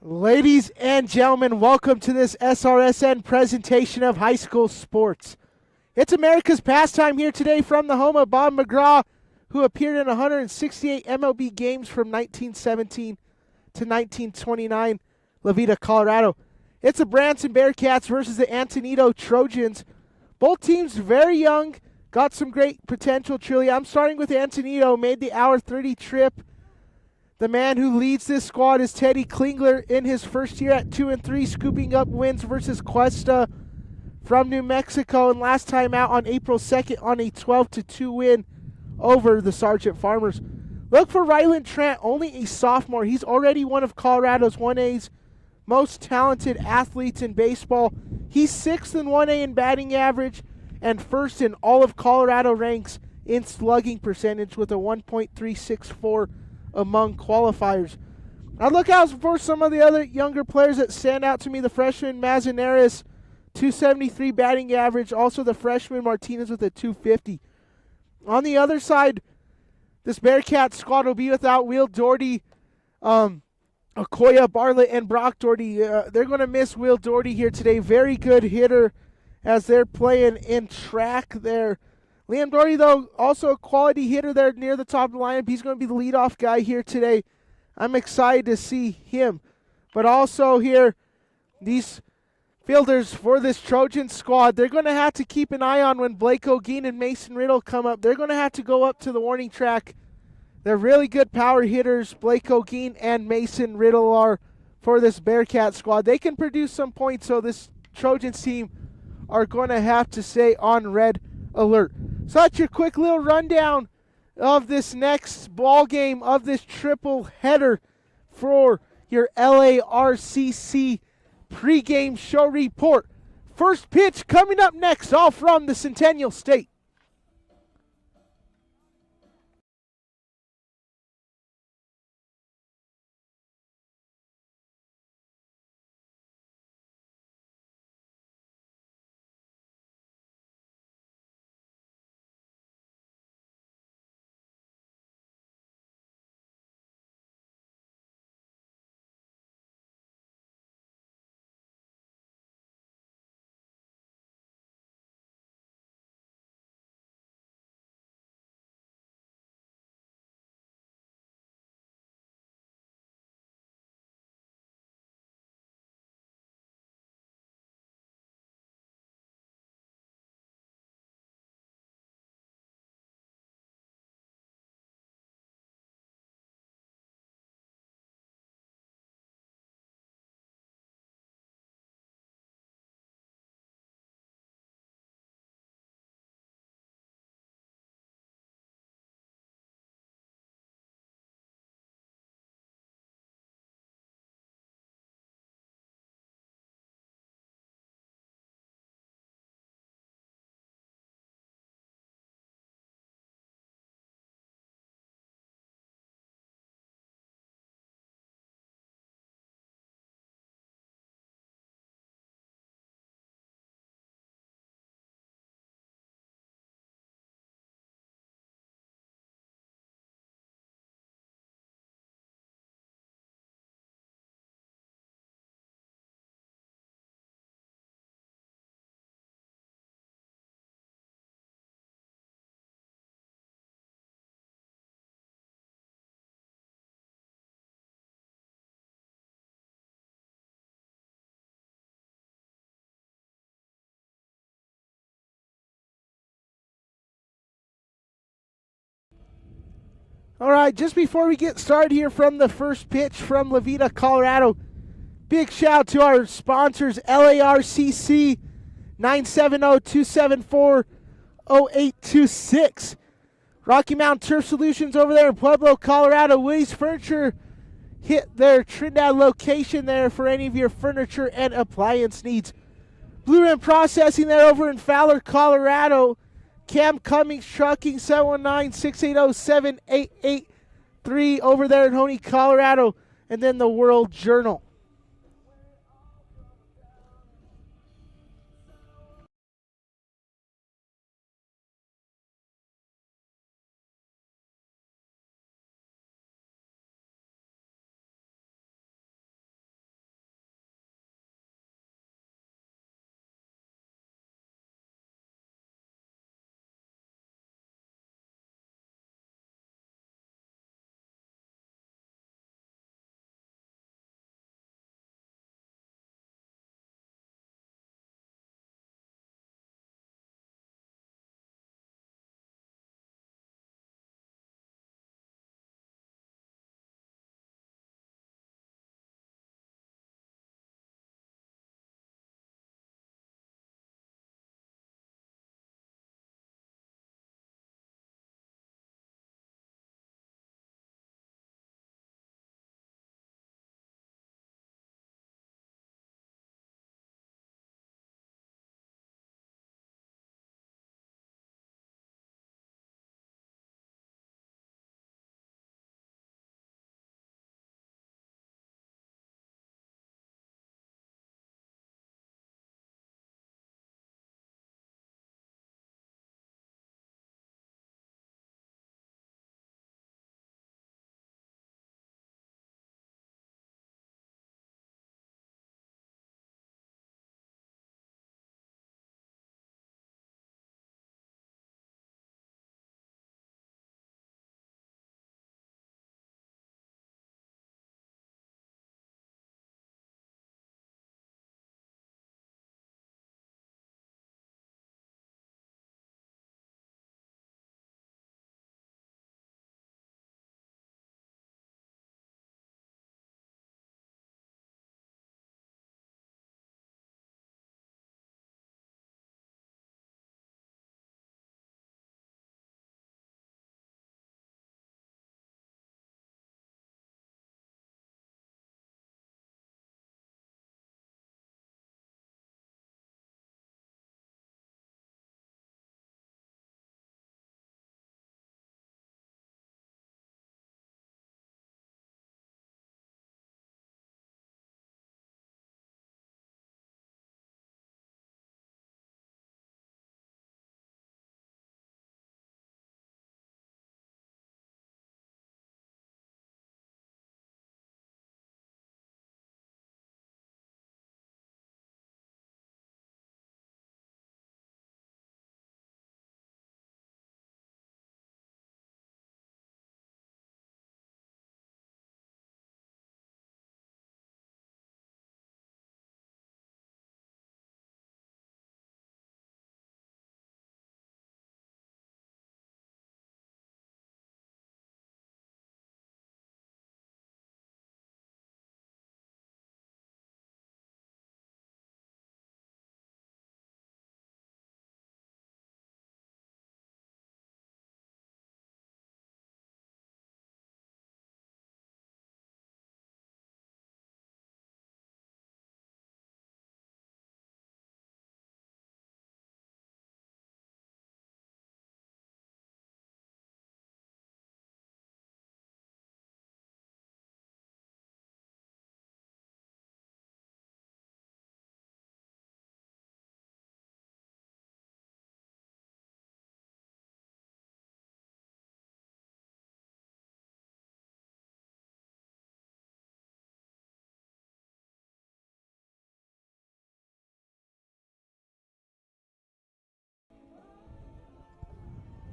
Ladies and gentlemen, welcome to this SRSN presentation of high school sports. It's America's pastime here today from the home of Bob McGraw, who appeared in 168 MLB games from 1917 to 1929, La Vida, Colorado. It's the Branson Bearcats versus the Antonito Trojans. Both teams very young, got some great potential truly. I'm starting with Antonito, made the hour 30 trip. The man who leads this squad is Teddy Klingler in his first year at 2-3, scooping up wins versus Cuesta from New Mexico, and last time out on April 2nd on a 12-2 win over the Sargent Farmers. Look for Ryland Trent, only a sophomore. He's already one of Colorado's 1A's most talented athletes in baseball. He's 6th in 1A in batting average and first in all of Colorado ranks in slugging percentage with a 1.364 among qualifiers. I look out for some of the other younger players that stand out to me. The freshman Mazanares, 273 batting average. Also the freshman Martinez with a 250. On the other side, this Bearcat squad will be without Will Doherty, Okoya, Bartlett, and Brock Doherty. They're going to miss Will Doherty here today. Very good hitter as they're playing in track there. Liam Doherty, though, also a quality hitter there near the top of the lineup. He's going to be the leadoff guy here today. I'm excited to see him. But also here, these fielders for this Trojan squad, they're going to have to keep an eye on when Blake O'Gean and Mason Riddle come up. They're going to have to go up to the warning track. They're really good power hitters, Blake O'Gean and Mason Riddle are for this Bearcat squad. They can produce some points, so this Trojans team are going to have to stay on red alert. So that's your quick little rundown of this next ball game of this triple header for your LARCC pregame show report. First pitch coming up next, all from the Centennial State. All right, just before we get started here from the first pitch from La Vida, Colorado, big shout out to our sponsors, LARCC, 970-274-0826. Rocky Mountain Turf Solutions over there in Pueblo, Colorado. Willie's Furniture, hit their Trinidad location there for any of your furniture and appliance needs. Blue Rim Processing there over in Fowler, Colorado. Cummings Trucking, 719-680-7883 over there in Honey, Colorado. And then the World Journal.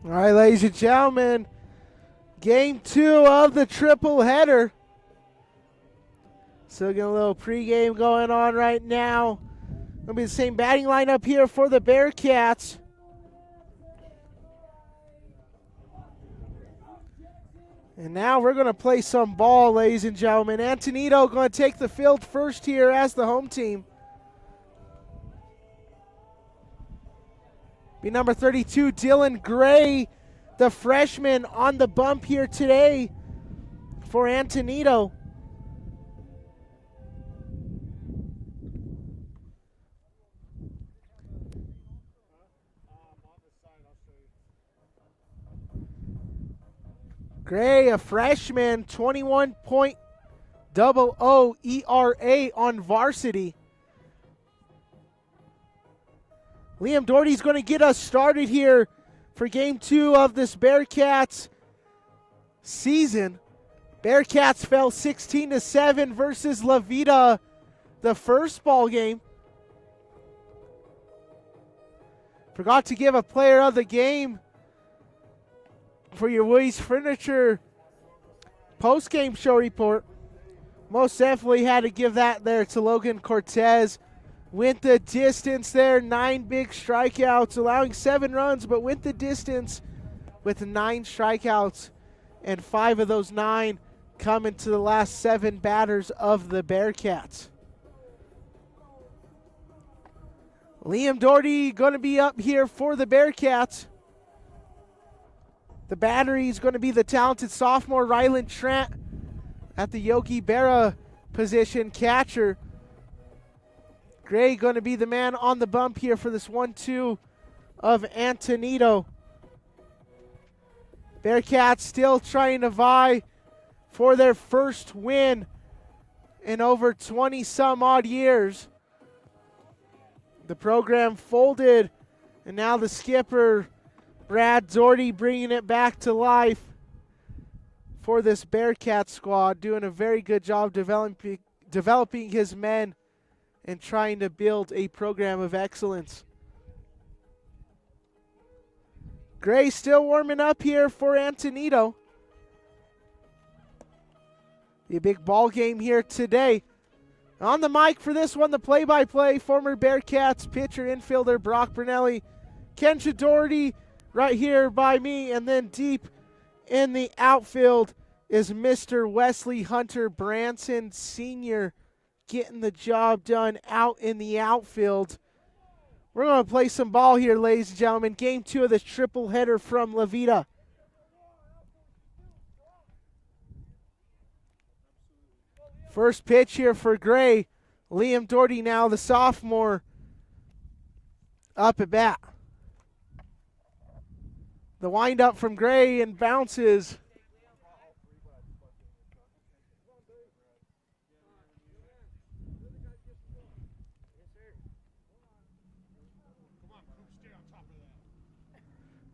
All right, ladies and gentlemen, game 2 of the triple header. Still getting a little pregame going on right now. Gonna be the same batting lineup here for the Bearcats. And now we're gonna play some ball, ladies and gentlemen. Antonito gonna take the field first here as the home team. Be number 32, Dylan Gray, the freshman, on the bump here today for Antonito. Gray, a freshman, 21.00 ERA on varsity. Liam Doherty's going to get us started here for game 2 of this Bearcats season. Bearcats fell 16-7 versus La Vida the first ball game. Forgot to give a player of the game for your Willie's Furniture post-game show report. Most definitely had to give that there to Logan Cortez. Went the distance there, 9 big strikeouts, allowing 7 runs, but went the distance with 9 strikeouts, and 5 of those 9 coming to the last 7 batters of the Bearcats. Liam Doherty going to be up here for the Bearcats. The battery is going to be the talented sophomore Rylan Trent at the Yogi Berra position, catcher. Gray going to be the man on the bump here for this 1-2 of Antonito. Bearcats still trying to vie for their first win in over 20-some-odd years. The program folded, and now the skipper, Brad Doherty, bringing it back to life for this Bearcat squad, doing a very good job developing his men and trying to build a program of excellence. Gray still warming up here for Antonito. Be a big ball game here today. On the mic for this one, the play-by-play, former Bearcats pitcher, infielder Brock Brunelli, Kensha Doherty right here by me, and then deep in the outfield is Mr. Wesley Hunter Branson Sr., getting the job done out in the outfield. We're going to play some ball here, ladies and gentlemen. Game 2 of this triple header from La Vida. First pitch here for Gray. Liam Doherty now, the sophomore, up at bat. The windup from Gray and bounces.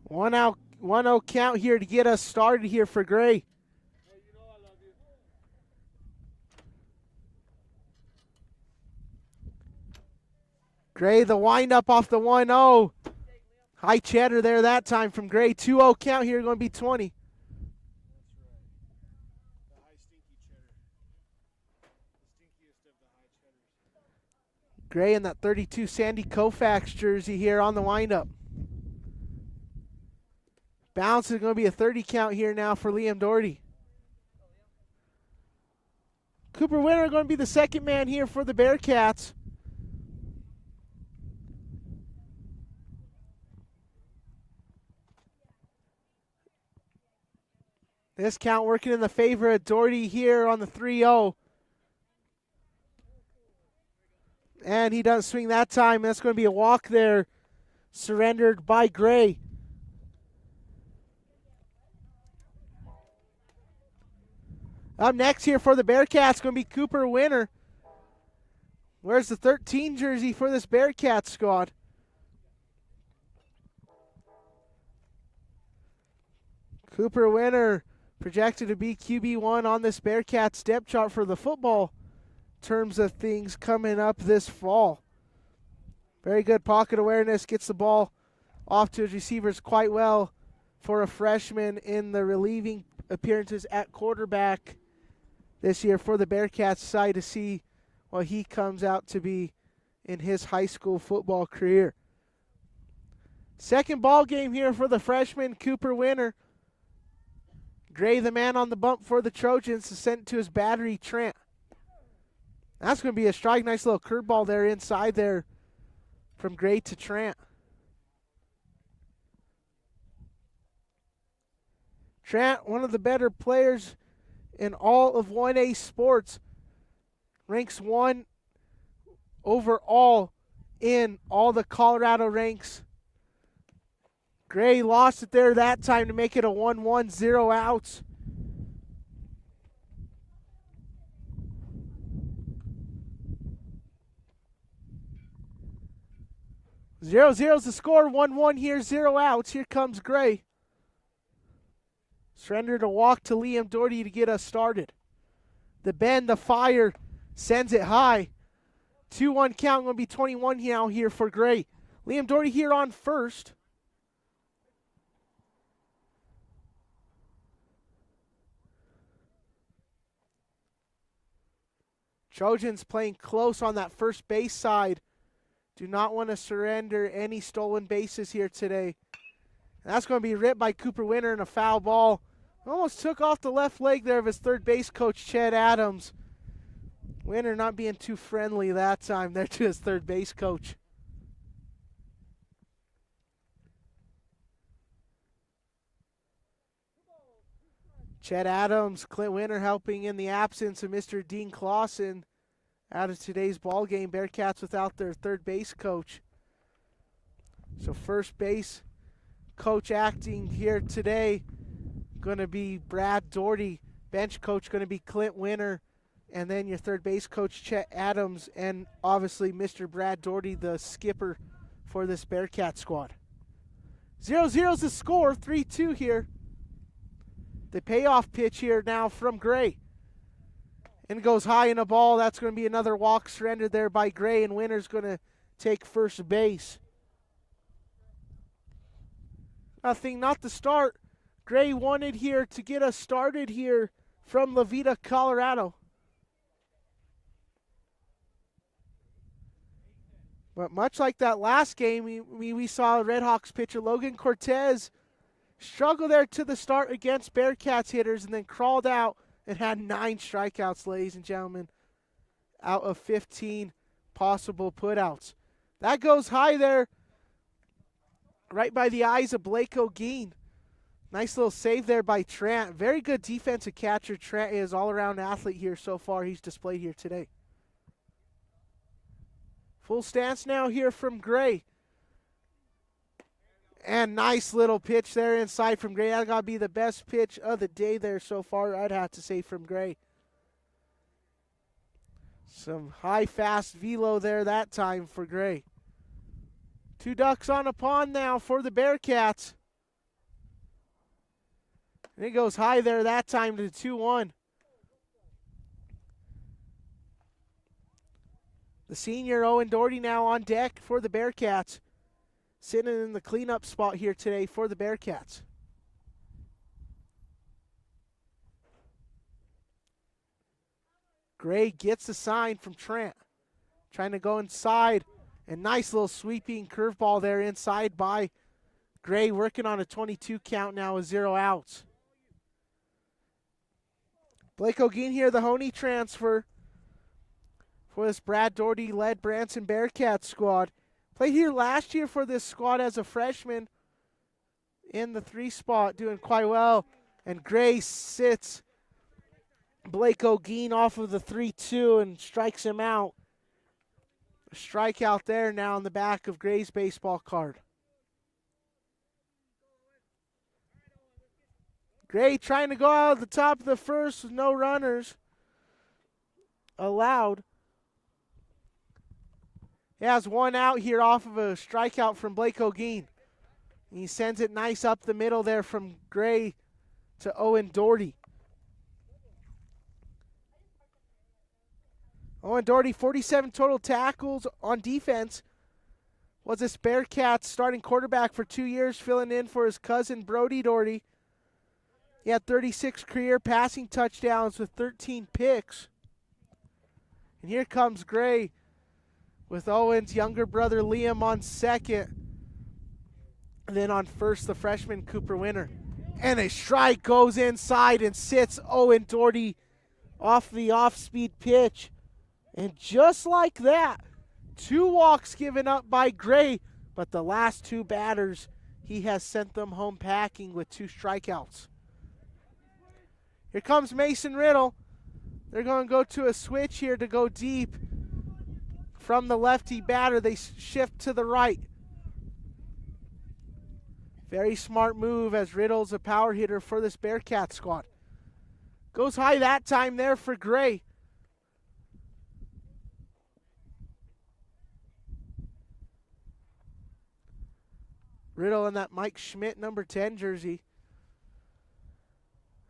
One out, 1-0 count here to get us started here for Gray. Gray, the windup off the 1-0. High cheddar there that time from Gray. 2-0 count here, going to be 20. Gray in that 32 Sandy Koufax jersey here on the windup. Bounce is going to be a 30 count here now for Liam Doherty. Cooper Winter going to be the second man here for the Bearcats. This count working in the favor of Doherty here on the 3-0. And he doesn't swing that time. That's going to be a walk there, surrendered by Gray. Up next here for the Bearcats going to be Cooper Winter. Where's the 13 jersey for this Bearcats squad? Cooper Winter projected to be QB1 on this Bearcats depth chart for the football terms of things coming up this fall. Very good pocket awareness, gets the ball off to his receivers quite well. for a freshman in the relieving appearances at quarterback this year for the Bearcats side to see what he comes out to be in his high school football career. Second ball game here for the freshman, Cooper Winter. Gray, the man on the bump for the Trojans, is sent to his battery, Trent. That's going to be a strike. Nice little curveball there inside there from Gray to Trent. Trent, one of the better players in all of 1A sports, ranks 1 overall in all the Colorado ranks. Gray lost it there that time to make it a 1-1, 0 outs. Zero zero's the score, 1-1 here, 0 outs. Here comes Gray. Surrender to walk to Liam Doherty to get us started. The bend, the fire, sends it high. 2-1 count, going to be 21 now here for Gray. Liam Doherty here on first. Trojans playing close on that first base side. Do not want to surrender any stolen bases here today. And that's going to be ripped by Cooper Winter in a foul ball. Almost took off the left leg there of his third base coach, Ched Adams. Winter not being too friendly that time there to his third base coach. Ched Adams, Clint Winter helping in the absence of Mr. Dean Clausen out of today's ball game. Bearcats without their third base coach. So first base coach acting here today going to be Brad Doherty. Bench coach going to be Clint Winter. And then your third base coach, Chet Adams. And obviously Mr. Brad Doherty, the skipper for this Bearcat squad. 0-0 is the score, 3-2 here. The payoff pitch here now from Gray. And goes high in a ball. That's going to be another walk surrendered there by Gray. And Winter's going to take first base. Nothing, not the start. Gray wanted here to get us started here from La Veta, Colorado. But much like that last game, we saw Redhawks pitcher Logan Cortez struggle there to the start against Bearcats hitters and then crawled out and had 9 strikeouts, ladies and gentlemen, out of 15 possible putouts. That goes high there, right by the eyes of Blake O'Gean. Nice little save there by Trent. Very good defensive catcher. Trent is all-around athlete here so far. He's displayed here today. Full stance now here from Gray. And nice little pitch there inside from Gray. That's got to be the best pitch of the day there so far, I'd have to say, from Gray. Some high, fast velo there that time for Gray. 2 ducks on a pond now for the Bearcats. And it goes high there that time to 2-1. The senior Owen Doherty now on deck for the Bearcats. Sitting in the cleanup spot here today for the Bearcats. Gray gets the sign from Trent. Trying to go inside. And nice little sweeping curveball there inside by Gray, working on a 22 count now with 0 outs. Blake O'Gean here, the Honey transfer for this Brad Doherty-led Branson Bearcats squad. Played here last year for this squad as a freshman in the 3 spot, doing quite well. And Gray sits Blake O'Gean off of the 3-2 and strikes him out. A strikeout there now on the back of Gray's baseball card. Gray trying to go out at the top of the first with no runners allowed. He has 1 out here off of a strikeout from Blake O'Gean. He sends it nice up the middle there from Gray to Owen Doherty. Owen Doherty, 47 total tackles on defense. was this Bearcats starting quarterback for 2 years, filling in for his cousin Brody Doherty. He had 36 career passing touchdowns with 13 picks. And here comes Gray with Owen's younger brother Liam on second. And then on first, the freshman Cooper Winter. And a strike goes inside and sits Owen Doherty off the off-speed pitch. And just like that, 2 walks given up by Gray, but the last 2 batters, he has sent them home packing with 2 strikeouts. Here comes Mason Riddle. They're going to go to a switch here to go deep. From the lefty batter, they shift to the right. Very smart move as Riddle's a power hitter for this Bearcat squad. Goes high that time there for Gray. Riddle in that Mike Schmidt number 10 jersey.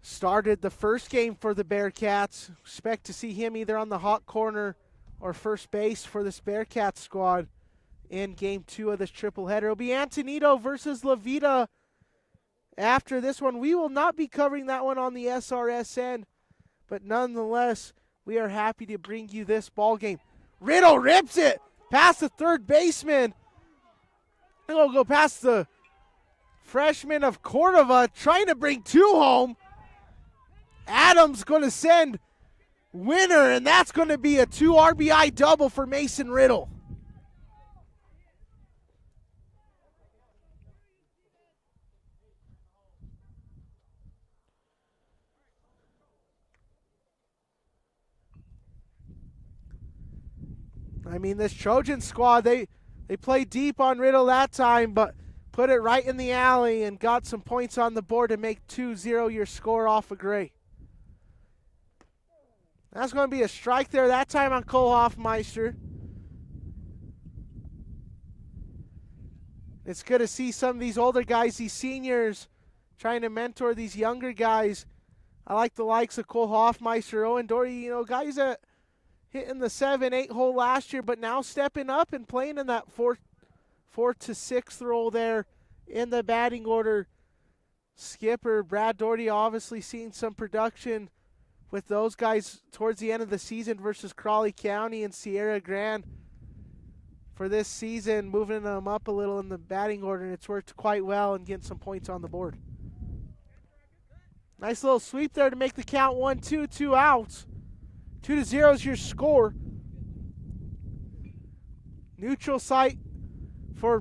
Started the first game for the Bearcats. Expect to see him either on the hot corner or first base for this Bearcat squad in game 2 of this triple header. It'll be Antonito versus La Vida after this one. We will not be covering that one on the SRSN, but nonetheless, we are happy to bring you this ball game. Riddle rips it past the third baseman. It'll go past the freshman of Cordova, trying to bring 2 home. Adams going to send Winner, and that's going to be a 2 RBI double for Mason Riddle. I mean, this Trojan squad, they played deep on Riddle that time, but put it right in the alley and got some points on the board to make 2-0 your score off of Gray. That's going to be a strike there, that time on Cole Hoffmeister. It's good to see some of these older guys, these seniors, trying to mentor these younger guys. I like the likes of Cole Hoffmeister, Owen Doherty, guys that hit in the 7-8 hole last year, but now stepping up and playing in that 4 to 6th role there in the batting order. Skipper Brad Doherty obviously seeing some production with those guys towards the end of the season versus Crawley County and Sierra Grande for this season, moving them up a little in the batting order, and it's worked quite well and getting some points on the board. Nice little sweep there to make the count 1-2, 2 outs. 2-0 is your score. Neutral site for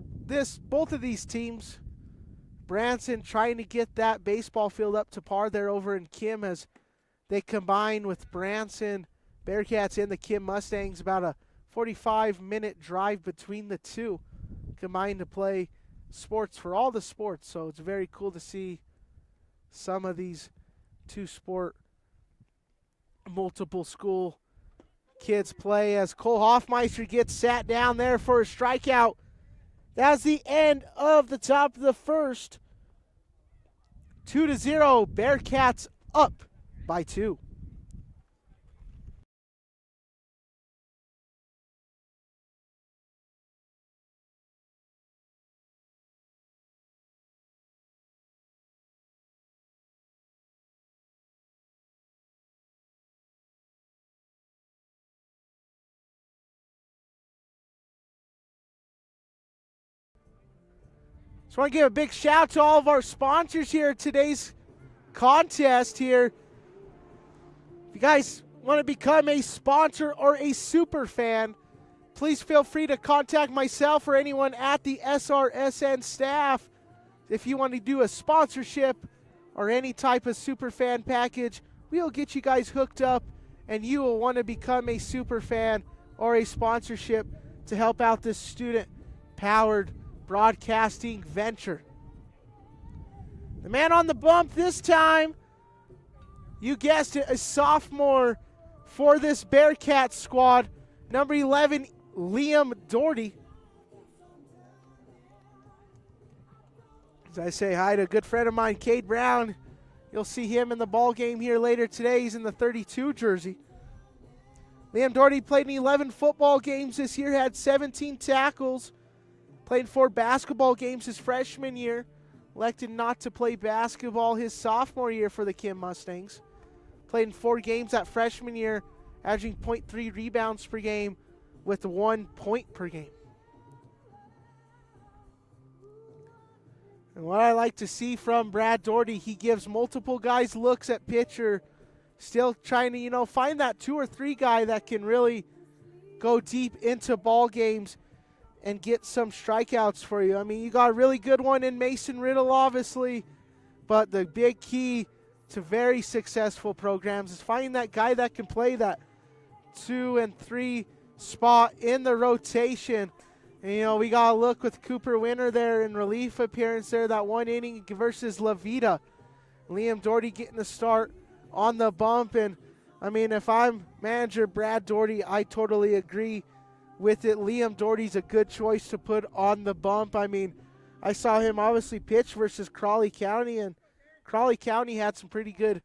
both of these teams. Branson trying to get that baseball field up to par there over in Kim as they combine with Branson Bearcats and the Kim Mustangs. About a 45-minute drive between the two, combined to play sports for all the sports. So it's very cool to see some of these two-sport multiple school kids play as Cole Hoffmeister gets sat down there for a strikeout. That's the end of the top of the first. 2-0, Bearcats up by 2. Just want to give a big shout out to all of our sponsors here at today's contest here. If you guys want to become a sponsor or a super fan, please feel free to contact myself or anyone at the SRSN staff. If you want to do a sponsorship or any type of super fan package, we'll get you guys hooked up and you will want to become a super fan or a sponsorship to help out this student-powered broadcasting venture. The man on the bump this time, you guessed it, a sophomore for this Bearcat squad, number 11, Liam Doherty. As I say hi to a good friend of mine, Cade Brown, you'll see him in the ball game here later today. He's in the 32 jersey. Liam Doherty played in 11 football games this year, had 17 tackles, Played 4 basketball games his freshman year. Elected not to play basketball his sophomore year for the Kim Mustangs. Played in 4 games that freshman year, averaging 0.3 rebounds per game with 1 point per game. And what I like to see from Brad Doherty, he gives multiple guys looks at pitcher, still trying to, find that 2 or 3 guy that can really go deep into ball games and get some strikeouts for you. I mean, you got a really good one in Mason Riddle, obviously, but the big key to very successful programs is finding that guy that can play that 2 and 3 spot in the rotation. And, we got to look with Cooper Winter there in relief appearance there, that 1 inning versus La Vida. Liam Doherty getting the start on the bump. And, I mean, if I'm manager Brad Doherty, I totally agree with it. Liam Doherty's a good choice to put on the bump. I mean, I saw him obviously pitch versus Crawley County, and Crawley County had some pretty good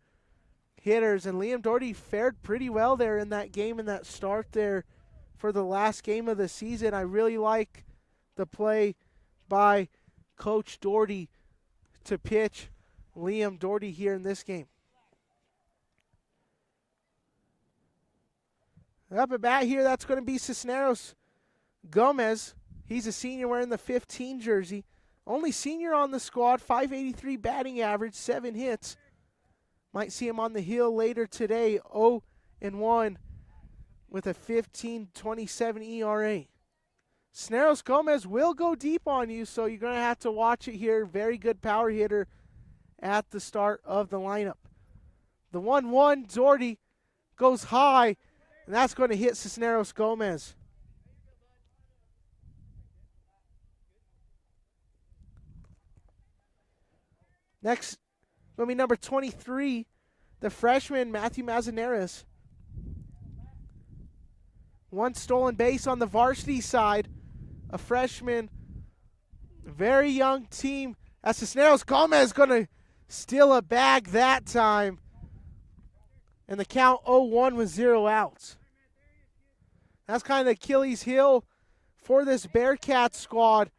hitters, and Liam Doherty fared pretty well there in that game and that start there for the last game of the season. I really like the play by Coach Doherty to pitch Liam Doherty here in this game. Up at bat here, that's going to be Cisneros Gomez. He's a senior wearing the 15 jersey. Only senior on the squad, 583 batting average, 7 hits. Might see him on the hill later today, 0-1 with a 15.27 ERA. Cisneros Gomez will go deep on you, so you're going to have to watch it here. Very good power hitter at the start of the lineup. The 1-1, Doherty goes high, and that's going to hit Cisneros Gomez. Next, going to be number 23, the freshman, Matthew Mazanares. 1 stolen base on the varsity side. A freshman, very young team. As Cisneros Gomez going to steal a bag that time. And the count 0-1 with 0 outs. That's kind of the Achilles heel for this Bearcats squad,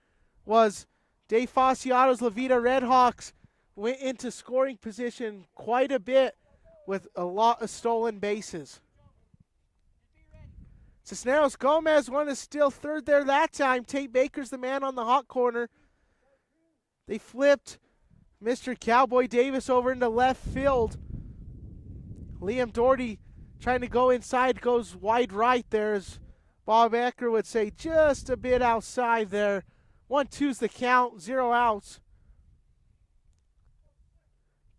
was Dave Fasciato's La Vida Redhawks went into scoring position quite a bit with a lot of stolen bases. Cisneros Gomez wanted to steal third there that time. Tate Baker's the man on the hot corner. They flipped Mr. Cowboy Davis over into left field. Liam Doherty trying to go inside, goes wide right there, as Bob Ecker would say, just a bit outside there. 1-2's the count, 0 outs.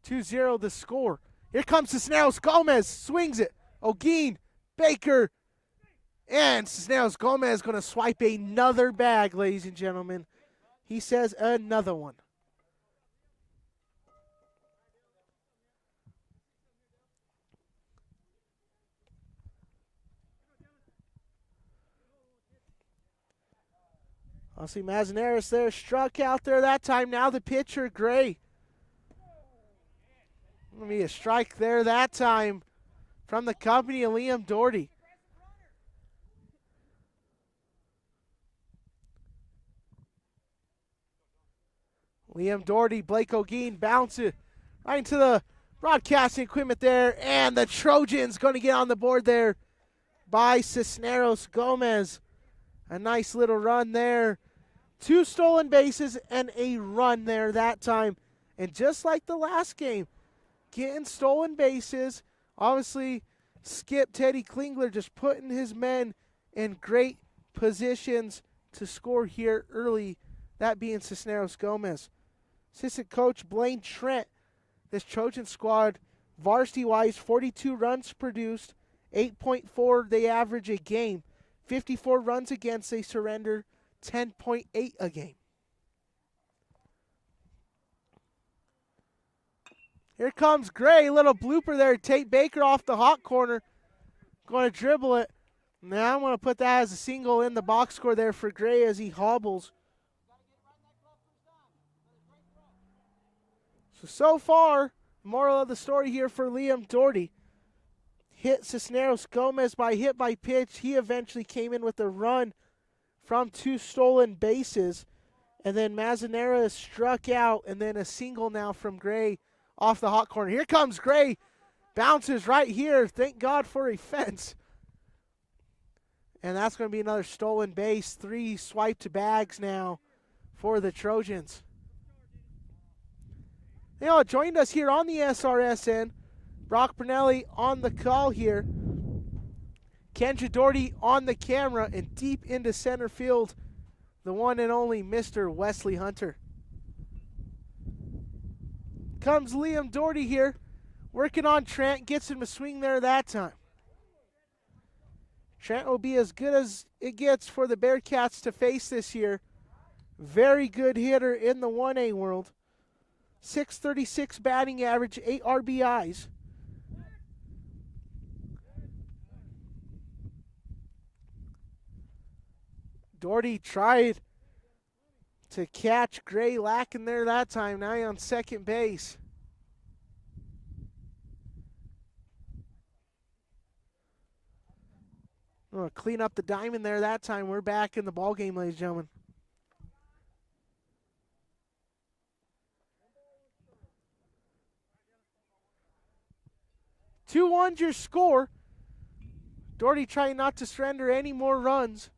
2-0 the score. Here comes Cisneros Gomez, swings it. O'Geen, Baker, and Cisneros Gomez going to swipe another bag, ladies and gentlemen. He says another one. I'll see Mazanares there, struck out there that time. Now the pitcher, Gray. Going to be a strike there that time from the company of Liam Doherty. Liam Doherty, Blake O'Geen bounces right into the broadcasting equipment there, and the Trojans going to get on the board there by Cisneros Gomez. A nice little run there. 2 stolen bases and a run there that time. And just like the last game, getting stolen bases. Obviously, Skip Teddy Klingler just putting his men in great positions to score here early, that being Cisneros Gomez. Assistant coach Blaine Trent, this Trojan squad, varsity-wise, 42 runs produced, 8.4 they average a game, 54 runs against, they surrender 10.8 a game. Here comes Gray, little blooper there. Tate Baker off the hot corner, going to dribble it. Now I'm going to put that as a single in the box score there for Gray as he hobbles. So far, moral of the story here for Liam Doherty. Hit Cisneros Gomez by hit by pitch. He eventually came in with a run from 2 stolen bases. And then Mazanera is struck out, and then a single now from Gray off the hot corner. Here comes Gray. Bounces right here. Thank God for a fence. And that's going to be another stolen base. 3 swiped bags now for the Trojans. Joined us here on the SRSN. Brock Brunelli on the call here. Kendra Doherty on the camera, and deep into center field, the one and only Mr. Wesley Hunter. Comes Liam Doherty here, working on Trent, gets him a swing there that time. Trent will be as good as it gets for the Bearcats to face this year. Very good hitter in the 1A world. 636 batting average, 8 RBIs. Doherty tried to catch Gray lacking there that time. Now he's on second base. Clean up the diamond there that time. We're back in the ball game, ladies and gentlemen. 2-1's your score. Doherty trying not to surrender any more runs.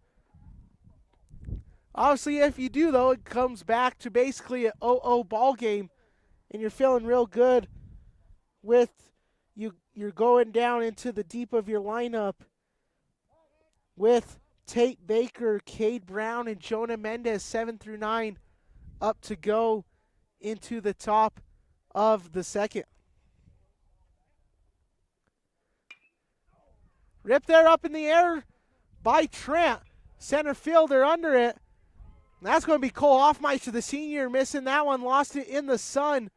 Obviously, if you do, though, it comes back to basically an 0-0 ball game, and you're feeling real good with you're going down into the deep of your lineup with Tate Baker, Cade Brown, and Jonah Mendez, 7 through 9, up to go into the top of the second. Rip there up in the air by Trent. Center fielder under it. That's going to be Cole Hoffmeister, the senior, missing that one. Lost it in the sun.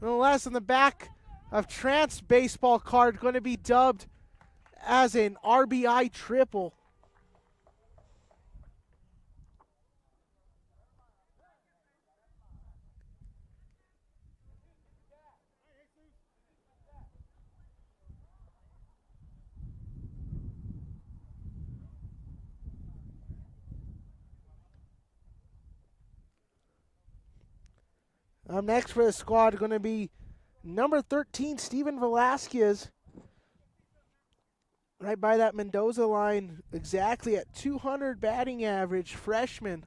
Nonetheless, on the back of Trent's baseball card, going to be dubbed as an RBI triple. Up next for the squad going to be number 13, Steven Velasquez. Right by that Mendoza line, exactly at 200 batting average, freshman.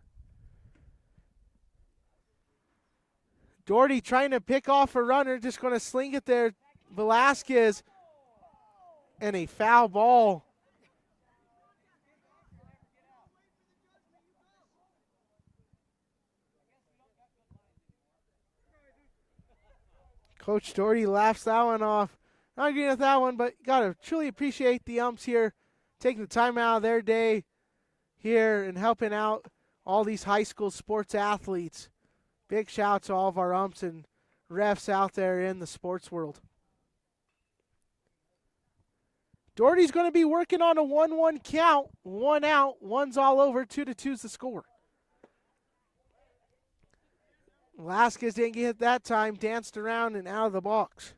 Doherty trying to pick off a runner, just going to sling it there. Velasquez, and a foul ball. Coach Doherty laughs that one off. Not agreeing with that one, but got to truly appreciate the umps here, taking the time out of their day here and helping out all these high school sports athletes. Big shout out to all of our umps and refs out there in the sports world. Doherty's going to be working on a 1-1 count. 1 out, 1's all over, 2-2's the score. Velasquez didn't get hit that time, danced around and out of the box.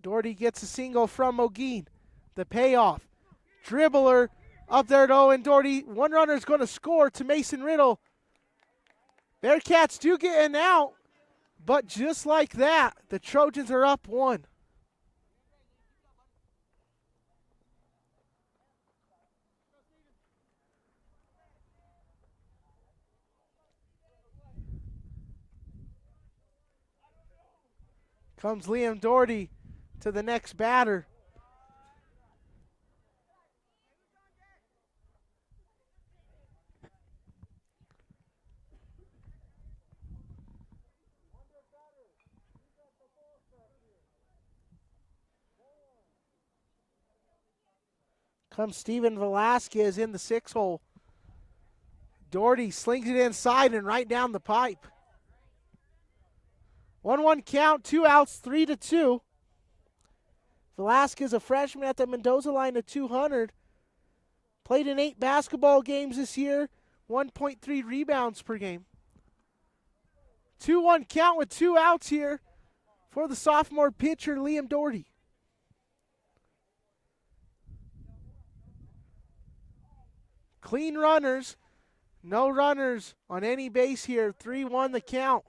Doherty gets a single from Moguin. The payoff. Dribbler up there to Owen Doherty. One runner is going to score to Mason Riddle. Bearcats do get an out, but just like that, the Trojans are up 1. Comes Liam Doherty to the next batter. Comes Steven Velasquez in the 6 hole. Doherty slings it inside and right down the pipe. 1-1 count, 2 outs, 3-2. Velasquez, a freshman at the Mendoza line at 200. Played in 8 basketball games this year, 1.3 rebounds per game. 2-1 count with 2 outs here for the sophomore pitcher, Liam Doherty. Clean runners. No runners on any base here. 3-1 the count.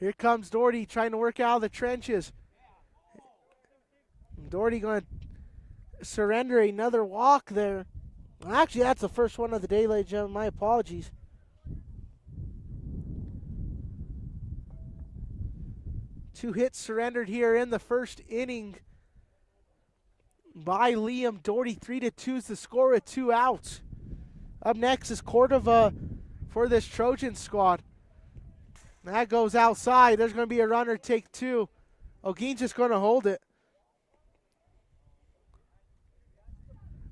Here comes Doherty trying to work out of the trenches. Doherty going to surrender another walk there. Actually, that's the first one of the day, ladies and gentlemen. My apologies. Two hits surrendered here in the first inning by Liam Doherty. 3-2 is the score with 2 outs. Up next is Cordova for this Trojan squad. That goes outside. There's going to be a runner, take 2. O'Gene's just going to hold it.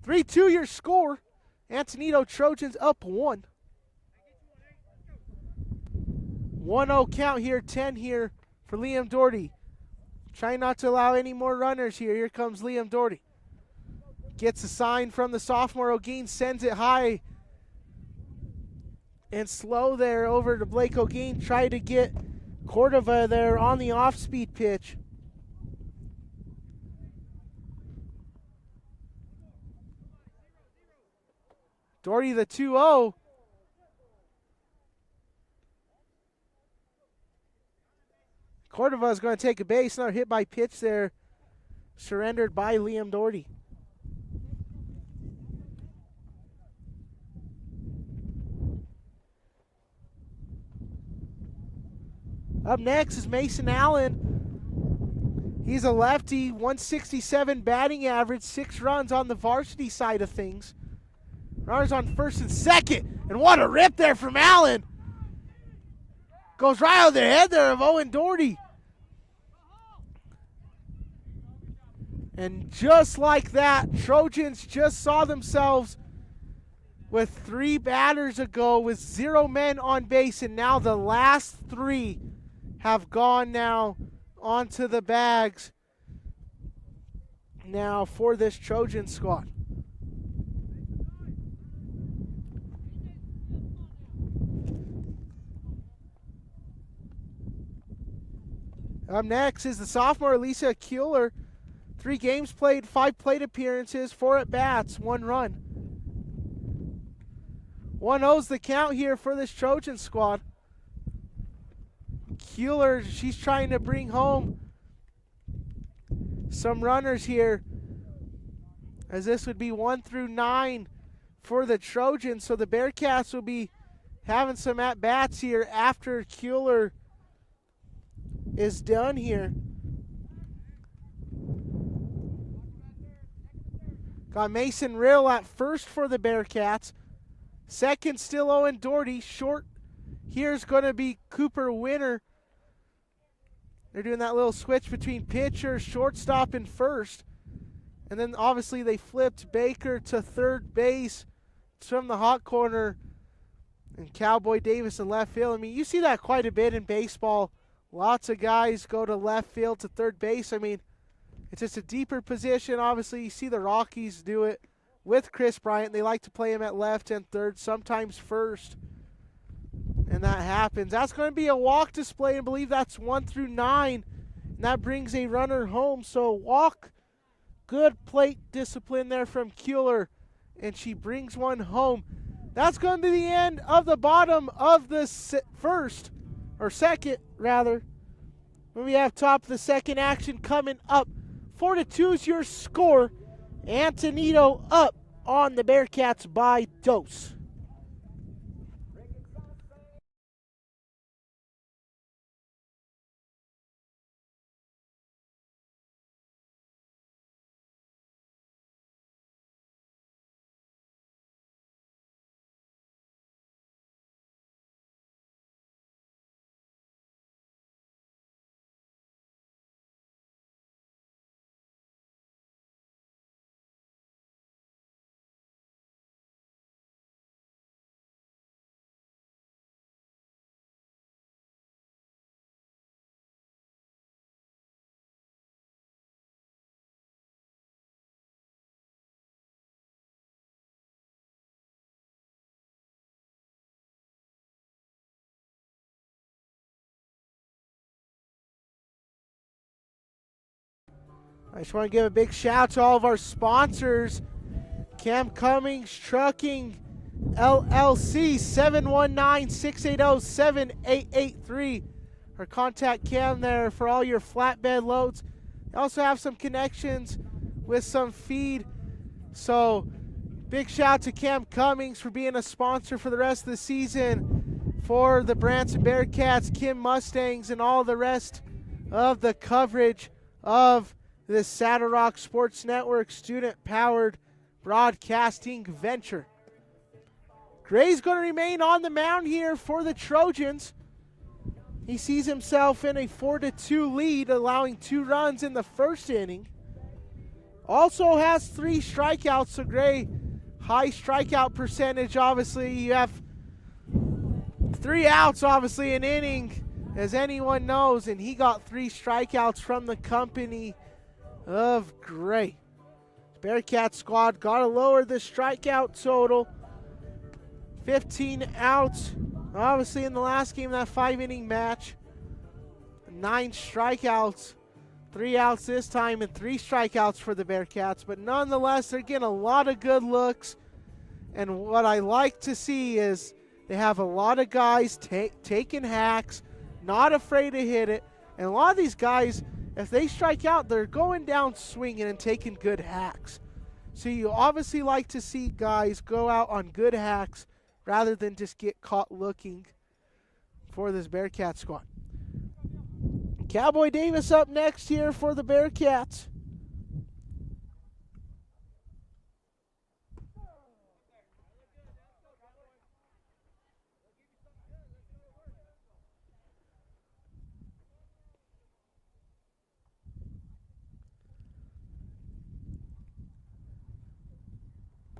3-2 your score. Antonito Trojans up 1. 1-0 count here, 10 here for Liam Doherty. Trying not to allow any more runners here. Here comes Liam Doherty. Gets a sign from the sophomore. O'Gene sends it high and slow there over to Blake O'Gene. Try to get Cordova there on the off-speed pitch. Doherty the 2-0. Cordova is going to take a base. Another hit by pitch there. Surrendered by Liam Doherty. Up next is Mason Allen. He's a lefty, 167 batting average, 6 runs on the varsity side of things. Runners on first and second. And what a rip there from Allen. Goes right out of the head there of Owen Doherty. And just like that, Trojans just saw themselves with 3 batters ago with 0 men on base, and now the last 3 have gone now onto the bags now for this Trojan squad. Up next is the sophomore Lisa Kuehler. 3 games played, 5 plate appearances, 4 at-bats, 1 run. 1-0's the count here for this Trojan squad. Kuehler, she's trying to bring home some runners here, as this would be 1 through 9 for the Trojans. So the Bearcats will be having some at-bats here after Kuehler is done here. Got Mason Rill at first for the Bearcats. Second still Owen Doherty. Short here's going to be Cooper Winter. They're doing that little switch between pitcher, shortstop, and first. And then obviously they flipped Baker to third base from the hot corner. And Cowboy Davis in left field. I mean, you see that quite a bit in baseball. Lots of guys go to left field to third base. I mean, it's just a deeper position. Obviously, you see the Rockies do it with Chris Bryant. They like to play him at left and third, sometimes first. And that happens. That's going to be a walk display, and I believe that's 1 through 9. And that brings a runner home. So walk, good plate discipline there from Kuehler. And she brings one home. That's going to be the end of the bottom of the first, or second, rather. When we have top of the second action coming up. 4-2 is your score. Antonito up on the Bearcats by dose. I just want to give a big shout out to all of our sponsors. Cummings Trucking, LLC, 719-680-7883. Or contact Cam there for all your flatbed loads. They also have some connections with some feed. So big shout out to Cam Cummings for being a sponsor for the rest of the season for the Branson Bearcats, Kim Mustangs, and all the rest of the coverage of this Saddle Rock Sports Network student-powered broadcasting venture. Gray's going to remain on the mound here for the Trojans. He sees himself in a 4-2 lead, allowing 2 runs in the first inning. Also has 3 strikeouts, so Gray, high strikeout percentage, obviously. You have 3 outs, obviously, an inning, as anyone knows, and he got 3 strikeouts from the company of Gray. Bearcat squad got to lower the strikeout total. 15 outs, obviously, in the last game, that 5-inning match. 9 strikeouts, 3 outs this time, and 3 strikeouts for the Bearcats. But nonetheless, they're getting a lot of good looks. And what I like to see is they have a lot of guys taking hacks, not afraid to hit it. And a lot of these guys, if they strike out, they're going down swinging and taking good hacks. So you obviously like to see guys go out on good hacks rather than just get caught looking for this Bearcat squad. Cowboy Davis up next here for the Bearcats.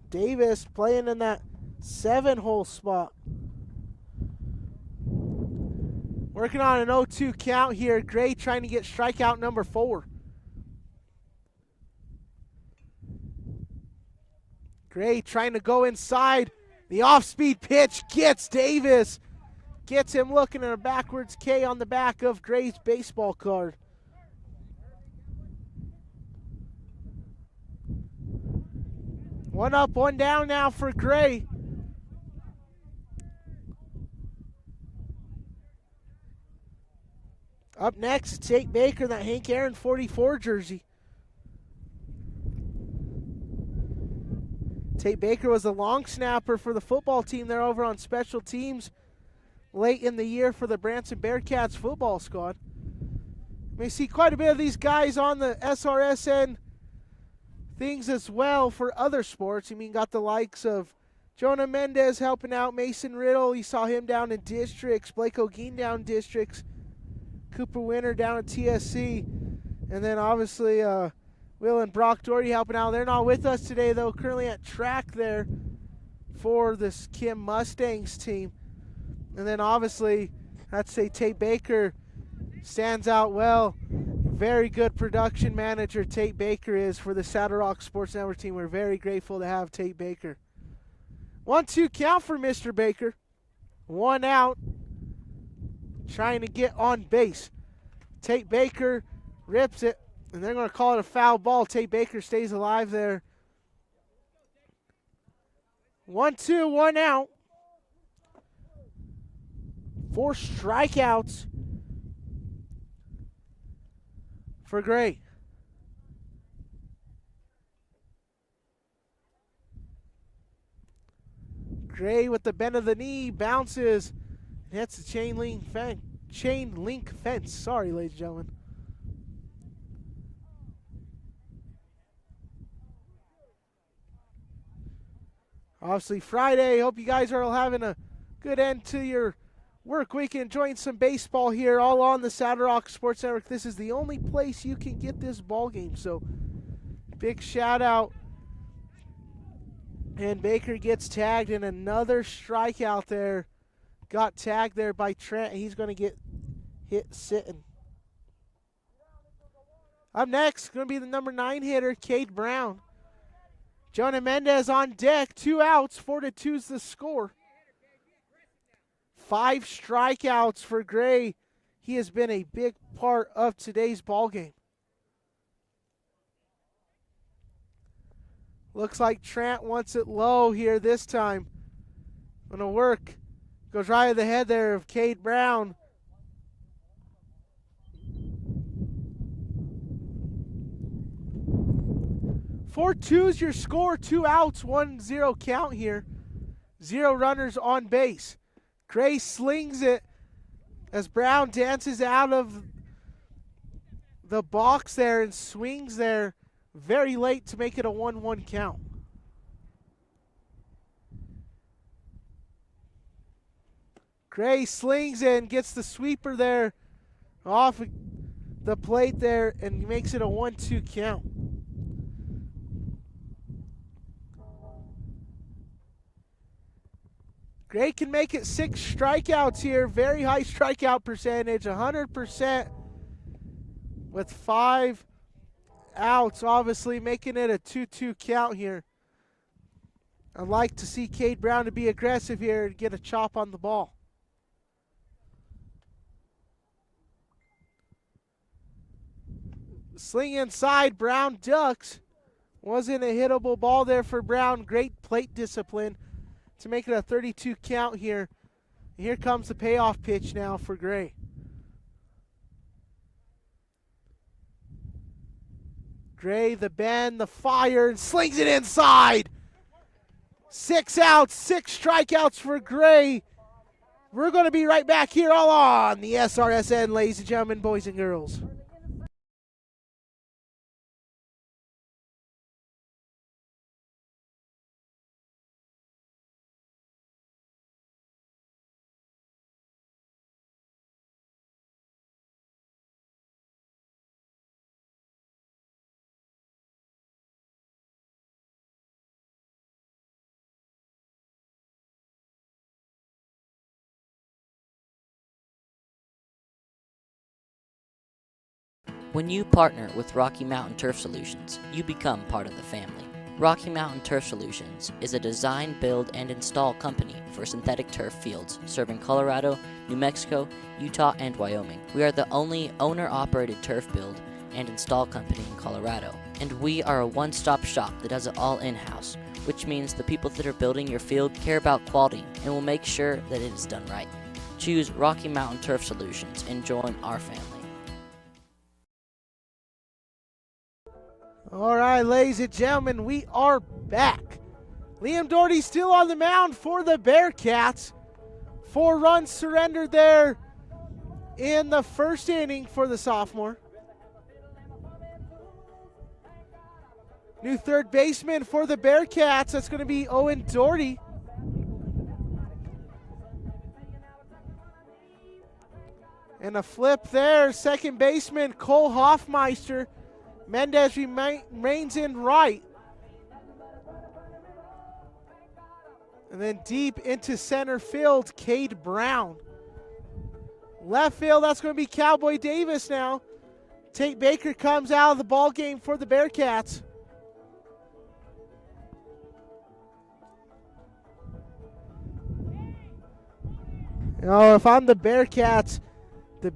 Davis playing in that 7-hole spot. Working on an 0-2 count here. Gray trying to get strikeout number 4. Gray trying to go inside. The off-speed pitch gets Davis. Gets him looking at a backwards K on the back of Gray's baseball card. One up, one down now for Gray. Up next, Tate Baker, that Hank Aaron 44 jersey. Tate Baker was a long snapper for the football team there over on special teams late in the year for the Branson Bearcats football squad. You may see quite a bit of these guys on the SRSN things as well for other sports. You got the likes of Jonah Mendez helping out, Mason Riddle. You saw him down in districts, Blake O'Geen down in districts, Cooper Winter down at TSC, and then obviously Will and Brock Doherty helping out. They're not with us today, though, currently at track there for this Kim Mustangs team. And then obviously, I'd say Tate Baker stands out well. Very good production manager Tate Baker is for the Saddle Rock Sports Network team. We're very grateful to have Tate Baker. 1-2 count for Mr. Baker. 1 out. Trying to get on base. Tate Baker rips it, and they're going to call it a foul ball. Tate Baker stays alive there. 1-2, 1 out. 4 strikeouts for Gray. Gray with the bend of the knee, bounces, and hits the chain link fence. Sorry, ladies and gentlemen. Obviously Friday. Hope you guys are all having a good end to your work week and enjoying some baseball here, all on the Saddle Rock Sports Network. This is the only place you can get this ball game, so big shout out. And Baker gets tagged in another strikeout there. Got tagged there by Trent. He's going to get hit sitting. Up next, going to be the number 9 hitter, Cade Brown. Jonah Mendez on deck, 2 outs, 4-2's the score. 5 strikeouts for Gray. He has been a big part of today's ball game. Looks like Trant wants it low here this time. Gonna work. Goes right at the head there of Cade Brown. Four twos your score. 2 outs, 1-0 count here. 0 runners on base. Gray slings it as Brown dances out of the box there and swings there very late to make it a 1-1 count. Gray slings it and gets the sweeper there off the plate there and makes it a 1-2 count. Gray can make it 6 strikeouts here. Very high strikeout percentage, 100% with 5 outs, obviously making it a 2-2 count here. I'd like to see Cade Brown to be aggressive here and get a chop on the ball. Sling inside, Brown ducks. Wasn't a hittable ball there for Brown. Great plate discipline to make it a 32 count here. Here comes the payoff pitch now for Gray. Gray, the bend, the fire, and slings it inside. 6 outs, 6 strikeouts for Gray. We're going to be right back here all on the SRSN, ladies and gentlemen, boys and girls. When you partner with Rocky Mountain Turf Solutions, you become part of the family. Rocky Mountain Turf Solutions is a design, build, and install company for synthetic turf fields serving Colorado, New Mexico, Utah, and Wyoming. We are the only owner-operated turf build and install company in Colorado, and we are a one-stop shop that does it all in-house, which means the people that are building your field care about quality and will make sure that it is done right. Choose Rocky Mountain Turf Solutions and join our family. All right, ladies and gentlemen, we are back. Liam Doherty still on the mound for the Bearcats. 4 runs surrendered there in the first inning for the sophomore. New third baseman for the Bearcats. That's going to be Owen Doherty. And a flip there. Second baseman Cole Hoffmeister. Mendez remains in right. And then deep into center field, Cade Brown. Left field, that's going to be Cowboy Davis now. Tate Baker comes out of the ball game for the Bearcats. You know, if I'm the Bearcats, the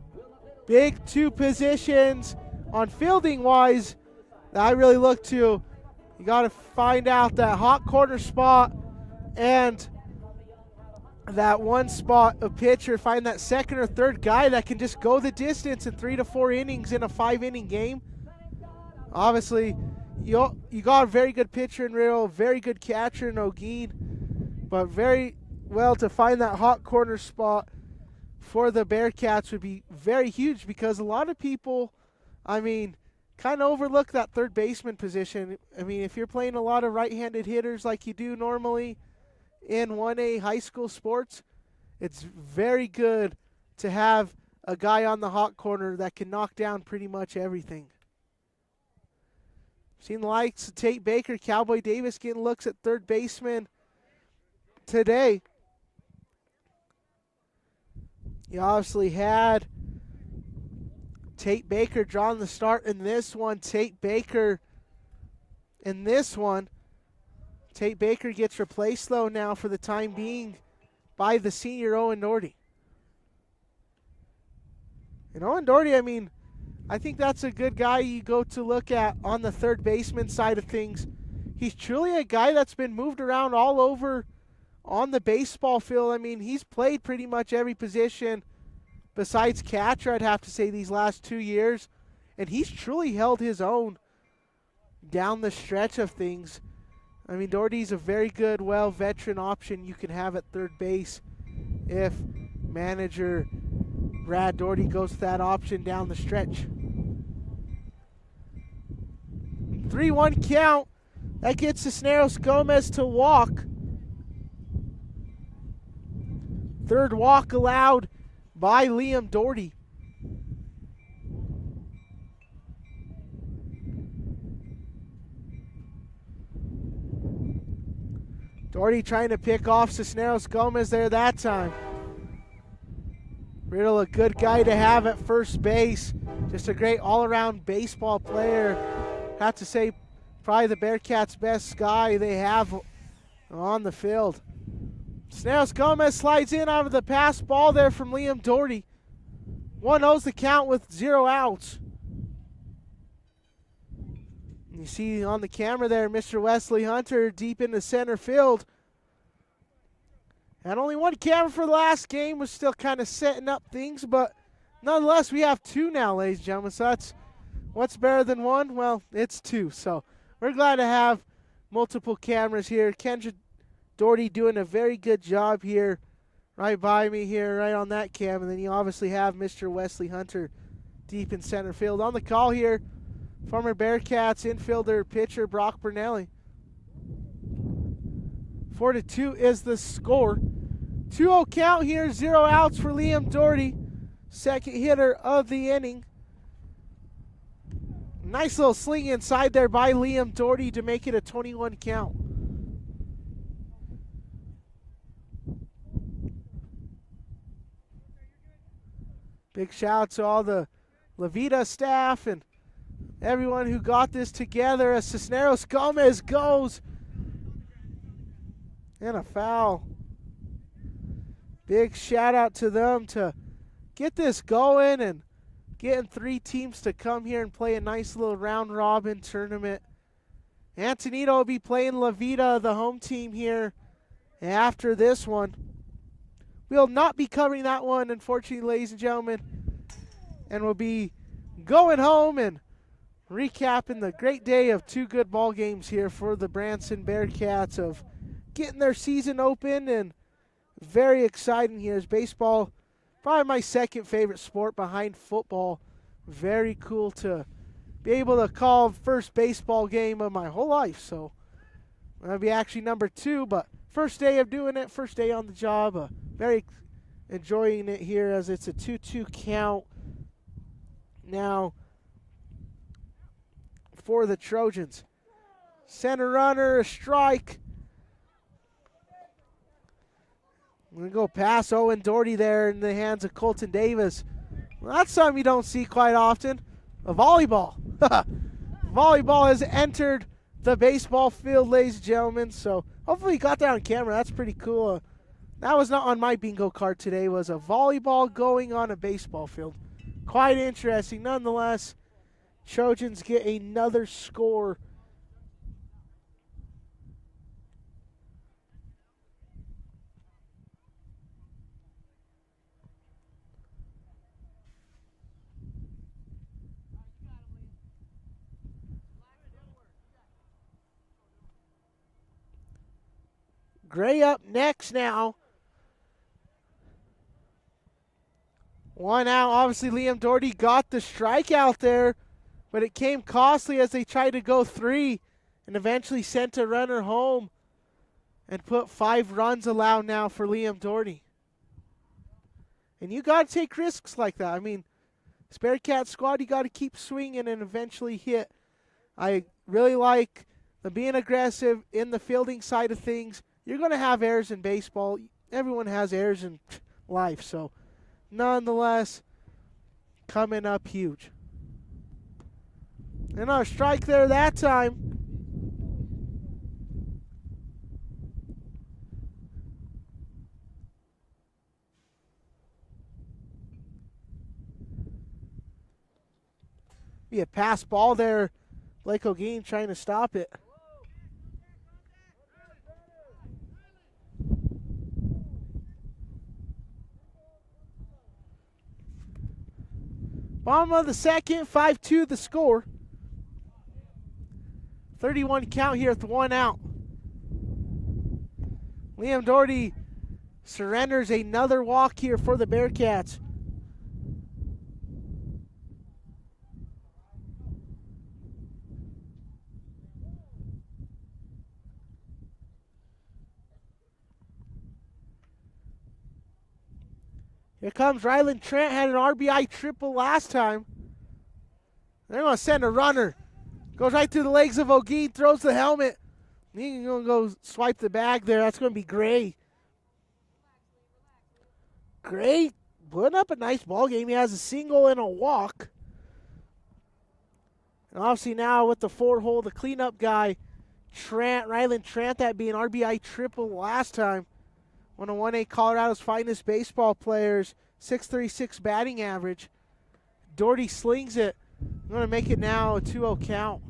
big 2 positions on fielding wise that I really look to, you got to find out that hot corner spot and that one spot of pitcher. Find that second or third guy that can just go the distance in 3 to 4 innings in a 5-inning game. Obviously, you got a very good pitcher in Riddle, very good catcher in O'Gean, but very well to find that hot corner spot for the Bearcats would be very huge, because a lot of people, I mean, kind of overlook that third baseman position. I mean, if you're playing a lot of right-handed hitters like you do normally in 1A high school sports, it's very good to have a guy on the hot corner that can knock down pretty much everything. Seen the likes of Tate Baker, Cowboy Davis getting looks at third baseman today. You obviously had Tate Baker drawing the start in this one. Tate Baker in this one. Tate Baker gets replaced, though, now for the time being by the senior Owen Doherty. And Owen Doherty, I mean, I think that's a good guy you go to look at on the third baseman side of things. he's truly a guy that's been moved around all over on the baseball field. I mean, he's played pretty much every position besides catcher, I'd have to say, these last 2 years. And he's truly held his own down the stretch of things. I mean, Doherty's a very good, veteran option you can have at third base if manager Brad Doherty goes with that option down the stretch. 3-1 count. That gets Cisneros Gomez to walk. Third walk allowed by Liam Doherty. Doherty trying to pick off Cisneros Gomez there that time. Riddle, a good guy to have at first base. Just a great all-around baseball player. Have to say, probably the Bearcats' best guy they have on the field. Cisneros Gomez slides in out of the pass ball there from Liam Doherty. 1-0's the count with 0 outs. You see on the camera there, Mr. Wesley Hunter deep into center field. And only one camera for the last game, was still kind of setting up things, but nonetheless, we have 2 now, ladies and gentlemen. So that's what's better than 1? Well, it's 2. So we're glad to have multiple cameras here. Kendra Doherty doing a very good job here, right by me here, right on that cam. And then you obviously have Mr. Wesley Hunter deep in center field. On the call here, former Bearcats infielder pitcher Brock Bernelli. 4-2 is the score. 2-0 count here, 0 outs for Liam Doherty, second hitter of the inning. Nice little sling inside there by Liam Doherty to make it a 21 count. Big shout out to all the La Vida staff and everyone who got this together as Cisneros Gomez goes. And a foul. Big shout out to them to get this going and getting 3 teams to come here and play a nice little round robin tournament. Antonito will be playing La Vida, the home team here, after this one. We'll not be covering that one, unfortunately, ladies and gentlemen. And we'll be going home and recapping the great day of 2 good ball games here for the Branson Bearcats, of getting their season open, and very exciting here as baseball, probably my second favorite sport behind football. Very cool to be able to call first baseball game of my whole life. So that'll be actually number 2, but first day of doing it, first day on the job. Very enjoying it here as it's a 2-2 count now for the Trojans. Center runner, a strike. I'm going to go past Owen Doherty there in the hands of Colton Davis. Well, that's something you don't see quite often. A volleyball. Volleyball has entered the baseball field, ladies and gentlemen. So hopefully you got that on camera. That's pretty cool. That was not on my bingo card today, was a volleyball going on a baseball field. Quite interesting. Nonetheless, Trojans get another score. Gray up next now. 1 out. Obviously, Liam Doherty got the strikeout there, but it came costly as they tried to go 3 and eventually sent a runner home and put 5 runs allowed now for Liam Doherty. And you got to take risks like that. I mean, this Bearcat squad, you got to keep swinging and eventually hit. I really like the being aggressive in the fielding side of things. You're going to have errors in baseball. Everyone has errors in life. So, nonetheless, coming up huge. And our strike there that time. Be a pass ball there. Blake O'Gean trying to stop it. Bottom of the second, 5-2 the score. 31 count here with 1 out. Liam Doherty surrenders another walk here for the Bearcats. Here comes Ryland Trent, had an RBI triple last time. They're going to send a runner. Goes right through the legs of O'Gee, throws the helmet. He's going to go swipe the bag there. That's going to be Gray. Gray putting up a nice ball game. He has a single and a walk. And obviously now with the 4-hole, the cleanup guy, Ryland Trent, that being RBI triple last time. One of 1A Colorado's finest baseball players, 6.36 batting average. Doherty slings it. I'm going to make it now a 2-0 count.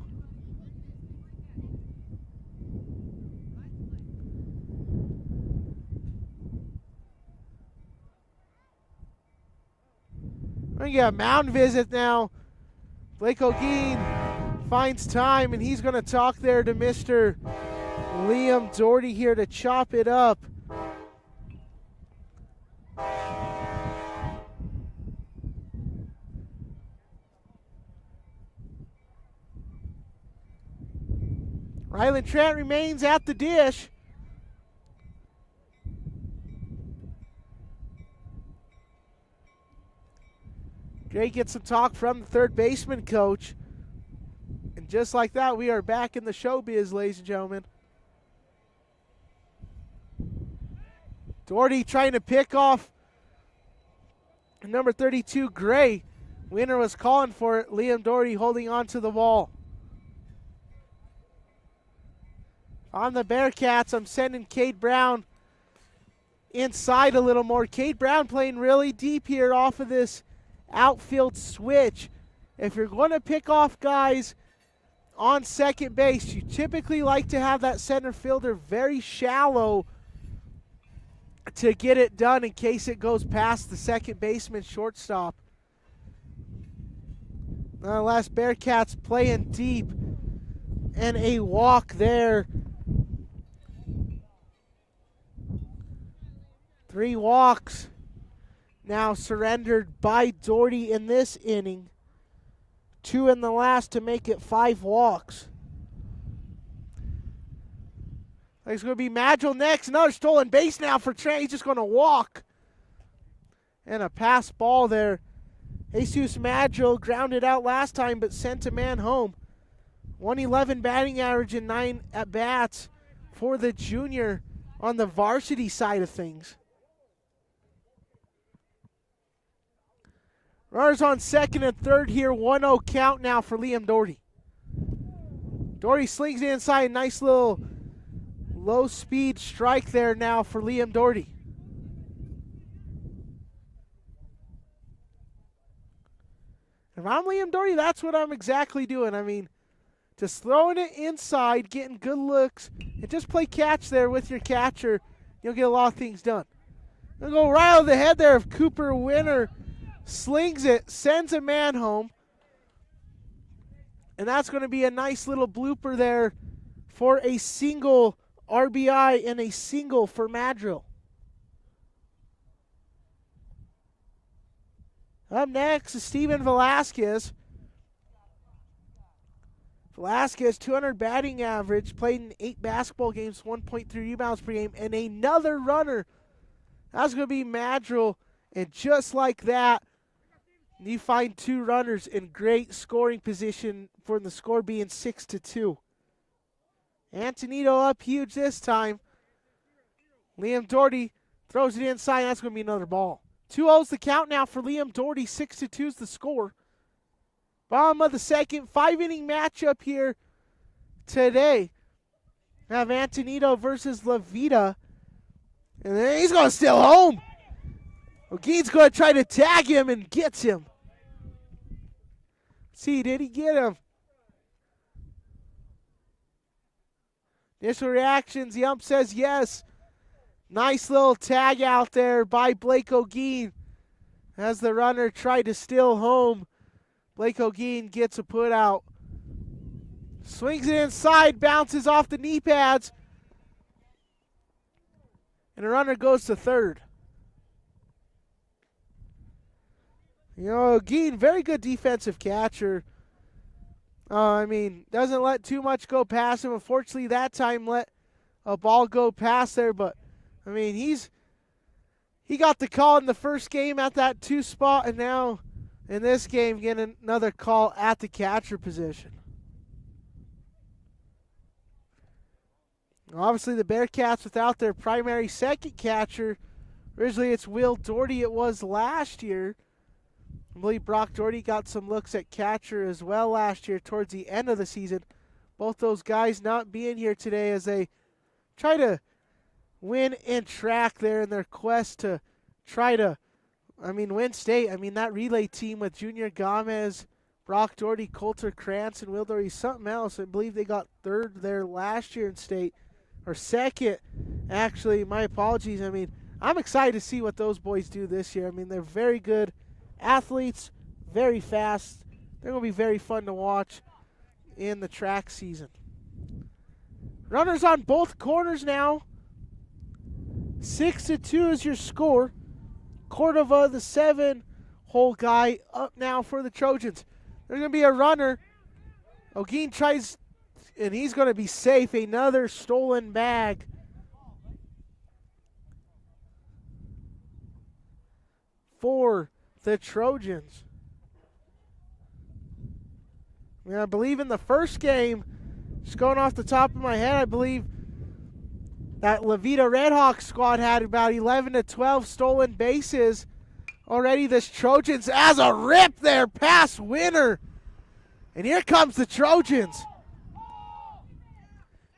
We're going to get a mound visit now. Blake O'Gee finds time, and he's going to talk there to Mr. Liam Doherty here to chop it up. Ryland Trent remains at the dish. Gray gets some talk from the third baseman coach. And just like that, we are back in the showbiz, ladies and gentlemen. Doherty trying to pick off number 32, Gray. Winner was calling for it. Liam Doherty holding on to the ball. On the Bearcats, I'm sending Cade Brown inside a little more. Cade Brown playing really deep here off of this outfield switch. If you're going to pick off guys on second base, you typically like to have that center fielder very shallow to get it done in case it goes past the second baseman shortstop. Nonetheless, Bearcats playing deep, and a walk there. 3 walks now surrendered by Doherty in this inning. 2 in the last to make it 5 walks. It's going to be Madrill next. Another stolen base now for Trent. He's just going to walk. And a pass ball there. Jesus Madrill grounded out last time but sent a man home. 111 batting average and 9 at-bats for the junior on the varsity side of things. Runners on second and third here. 1-0 count now for Liam Doherty. Doherty slings it inside. Nice little low-speed strike there now for Liam Doherty. If I'm Liam Doherty, that's what I'm exactly doing. I mean, just throwing it inside, getting good looks, and just play catch there with your catcher. You'll get a lot of things done. Gonna go right over the head there of Cooper Winter. Slings it, sends a man home. And that's going to be a nice little blooper there for a single RBI and a single for Madrill. Up next is Steven Velasquez. Velasquez, 200 batting average, played in 8 basketball games, 1.3 rebounds per game, and another runner. That's going to be Madrill. And just like that, you find 2 runners in great scoring position for the score being 6-2. Antonito up huge this time. Liam Doherty throws it inside. That's going to be another ball. 2-0's the count now for Liam Doherty. 6-2's the score. Bottom of the second, 5-inning matchup here today. Have Antonito versus La Vida. And then he's going to steal home. O'Gee's going to try to tag him and gets him. See, did he get him? Initial reactions, the ump says yes. Nice little tag out there by Blake O'Gee as the runner tried to steal home Blake O'Gean gets a put out. Swings it inside, bounces off the knee pads. And the runner goes to third. You know, O'Gean, very good defensive catcher. Doesn't let too much go past him. Unfortunately, that time let a ball go past there. But, he got the call in the first game at that 2 spot. And now in this game, getting another call at the catcher position. Obviously, the Bearcats without their primary second catcher. Originally, it's Will Doherty. It was last year. I believe Brock Doherty got some looks at catcher as well last year towards the end of the season. Both those guys not being here today as they try to win in track there in their quest to try to, win state. That relay team with Junior Gomez, Brock Doherty, Coulter Krantz, and Will Doherty, something else. I believe they got third there last year in state, or second, actually. My apologies. I'm excited to see what those boys do this year. They're very good athletes, very fast. They're going to be very fun to watch in the track season. Runners on both corners now. 6-2 is your score. Cordova, the 7-hole guy, up now for the Trojans. There's going to be a runner. O'Gean tries, and he's going to be safe. Another stolen bag. For the Trojans. I believe in the first game, just going off the top of my head, I believe that Levita Redhawks squad had about 11 to 12 stolen bases. Already this Trojans has a rip there past Winter. And here comes the Trojans.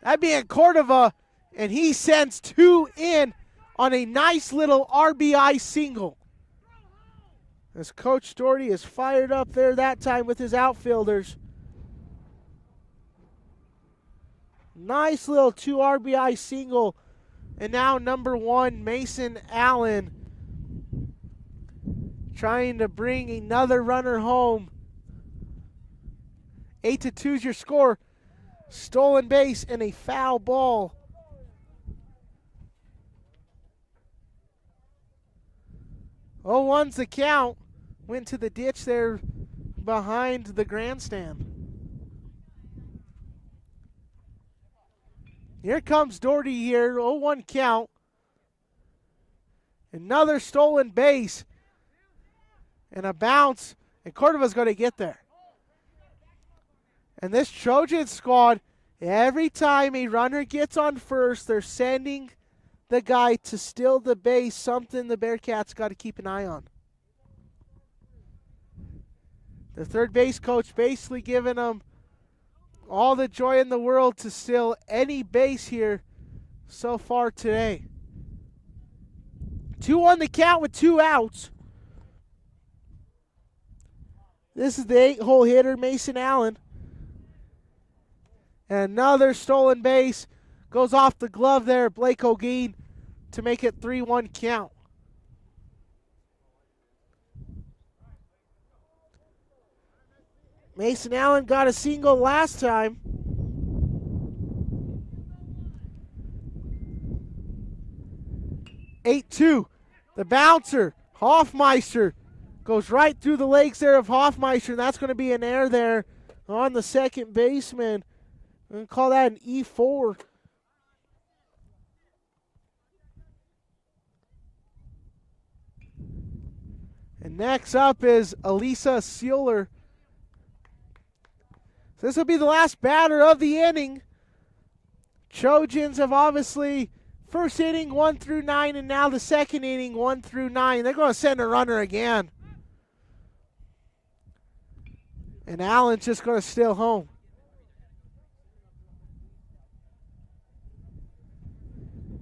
That being Cordova, and he sends 2 in on a nice little RBI single. As Coach Doherty is fired up there that time with his outfielders. Nice little 2 RBI single. And now number 1, Mason Allen, trying to bring another runner home. 8-2 is your score. Stolen base and a foul ball. Oh, 1's the count. Went to the ditch there behind the grandstand. Here comes Doherty here. 0-1 count. Another stolen base. And a bounce. And Cordova's going to get there. And this Trojan squad, every time a runner gets on first, they're sending the guy to steal the base, something the Bearcats got to keep an eye on. The third base coach basically giving them all the joy in the world to steal any base here so far today. 2 on the count with 2 outs. This is the 8-hole hitter, Mason Allen. And another stolen base goes off the glove there, Blake O'Gean, to make it 3-1 count. Mason Allen got a single last time. (8-2). The bouncer, Hoffmeister, goes right through the legs there of Hoffmeister, and that's going to be an error there on the second baseman. I'm going to call that an E4. And next up is Elisa Sealer. So this will be the last batter of the inning. Trojans have obviously first inning 1 through 9, and now the second inning 1 through 9. They're going to send a runner again. And Allen's just going to steal home.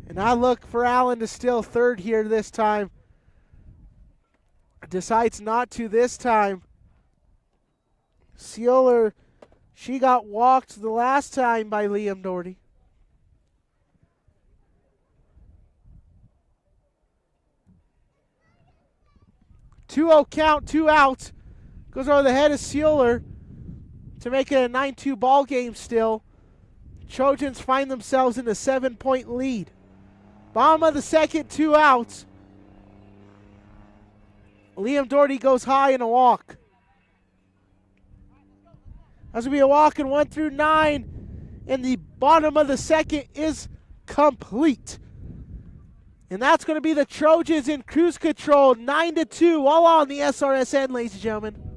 And I look for Allen to steal third here this time. Decides not to this time. Sealer, she got walked the last time by Liam Doherty. (2-0 count, 2 outs. Goes over the head of Sealer to make it a 9-2 ball game still. Trojans find themselves in a 7-point lead. Bottom of the second, 2 outs. Liam Doherty goes high in a walk. That's going to be a walk in 1 through 9. And the bottom of the second is complete. And that's going to be the Trojans in cruise control, 9-2, all on the SRSN, ladies and gentlemen.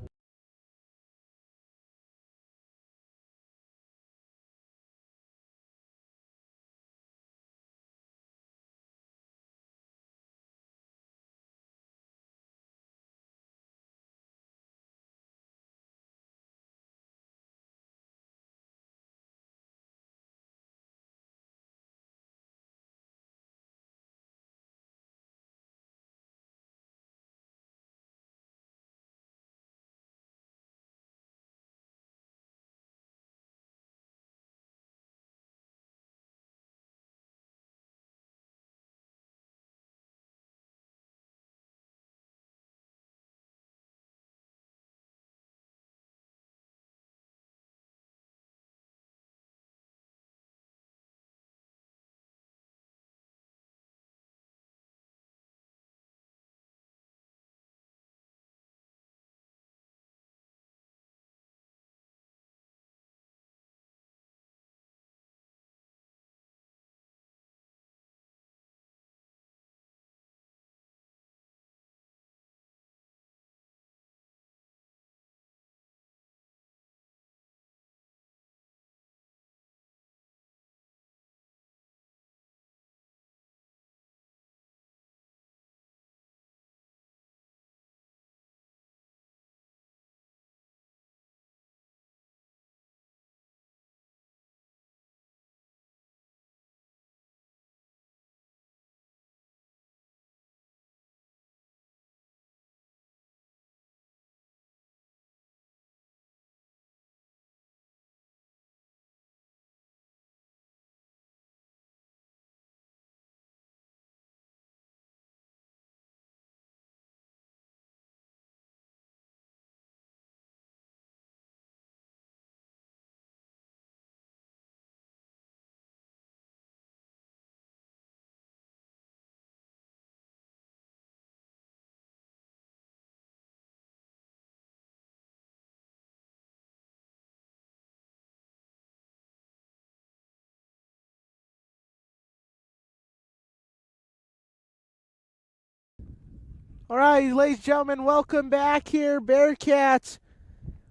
All right, ladies and gentlemen, welcome back here. Bearcats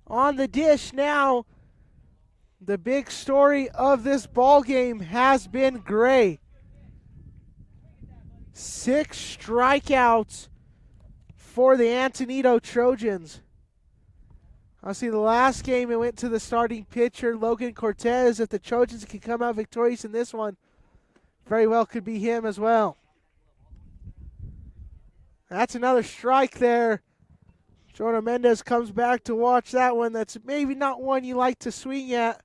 on the dish now. The big story of this ball game has been Gray. 6 strikeouts for the Antonito Trojans. I'll see the last game it went to the starting pitcher, Logan Cortez. If the Trojans can come out victorious in this one, very well could be him as well. That's another strike there. Jordan Mendez comes back to watch that one. That's maybe not one you like to swing at,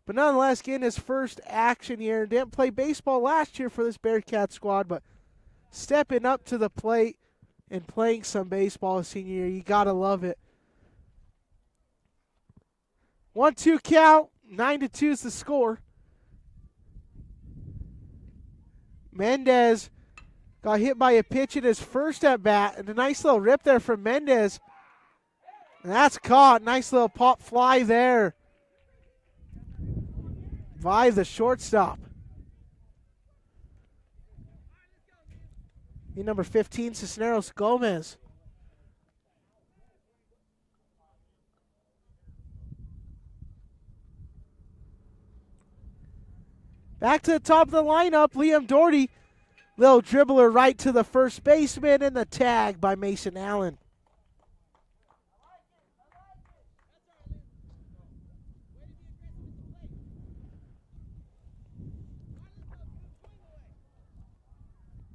but nonetheless, getting his first action here. Didn't play baseball last year for this Bearcat squad, but stepping up to the plate and playing some baseball his senior year. You got to love it. 1-2 count. 9-2 is the score. Mendez got hit by a pitch in his first at bat, and a nice little rip there from Mendez. And that's caught. Nice little pop fly there by the shortstop. Number 15, Cisneros Gomez. Back to the top of the lineup, Liam Doherty. Little dribbler right to the first baseman, and the tag by Mason Allen.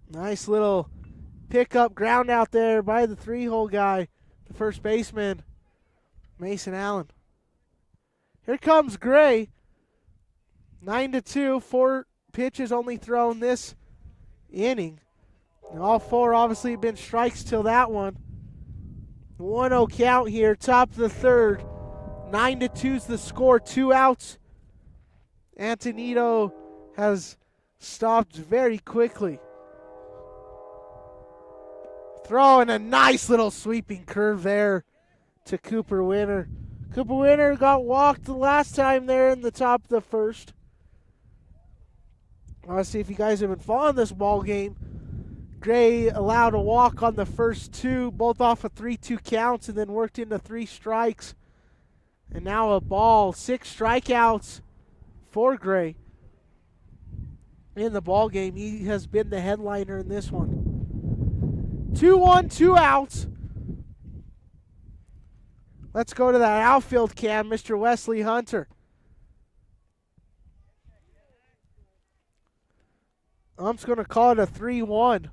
Nice little pickup ground out there by the 3-hole guy, the first baseman, Mason Allen. Here comes Gray. 9-2, 4 pitches only thrown this inning. And all 4 obviously have been strikes till that one. 1-0 count here, top of the third. 9-2's the score, 2 outs. Antonito has stopped very quickly. Throwing a nice little sweeping curve there to Cooper Winter. Cooper Winter got walked the last time there in the top of the first. I want to see if you guys have been following this ball game. Gray allowed a walk on the first 2, both off of 3-2 counts, and then worked into 3 strikes. And now a ball, 6 strikeouts for Gray in the ball game. He has been the headliner in this one. 2-1, 2 outs. Let's go to that outfield cam, Mr. Wesley Hunter. I'm just going to call it a 3-1.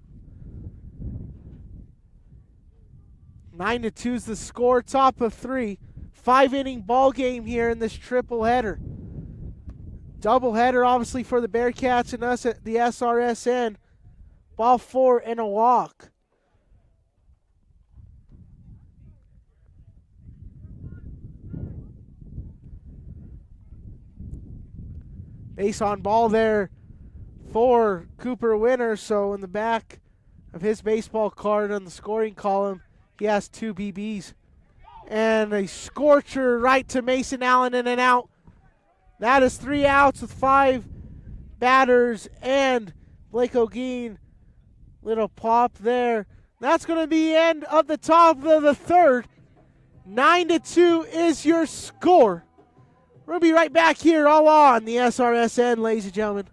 9-2's the score, top of 3. 5-inning ball game here in this triple header. Double header, obviously, for the Bearcats and us at the SRSN. Ball 4 and a walk. Base on ball there for Cooper Winter. So in the back of his baseball card on the scoring column, he has 2 BBs. And a scorcher right to Mason Allen in and out. That is 3 outs with 5 batters and Blake O'Gean. Little pop there. That's going to be the end of the top of the third. 9-2 is your score. We'll be right back here all on the SRSN, ladies and gentlemen.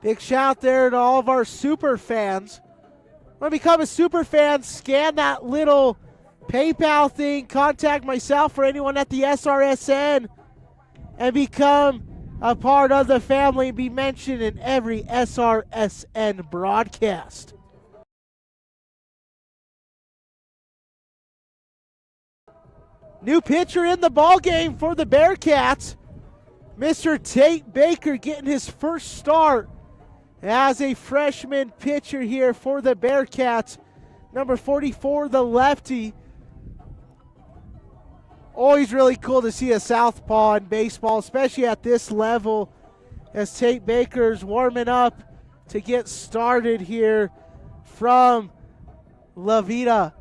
Big shout there to all of our super fans. Want to become a super fan? Scan that little PayPal thing. Contact myself or anyone at the SRSN and become a part of the family and be mentioned in every SRSN broadcast. New pitcher in the ball game for the Bearcats. Mr. Tate Baker getting his first start as a freshman pitcher here for the Bearcats. Number 44, the lefty. Always really cool to see a southpaw in baseball, especially at this level, as Tate Baker's warming up to get started here from La Vida.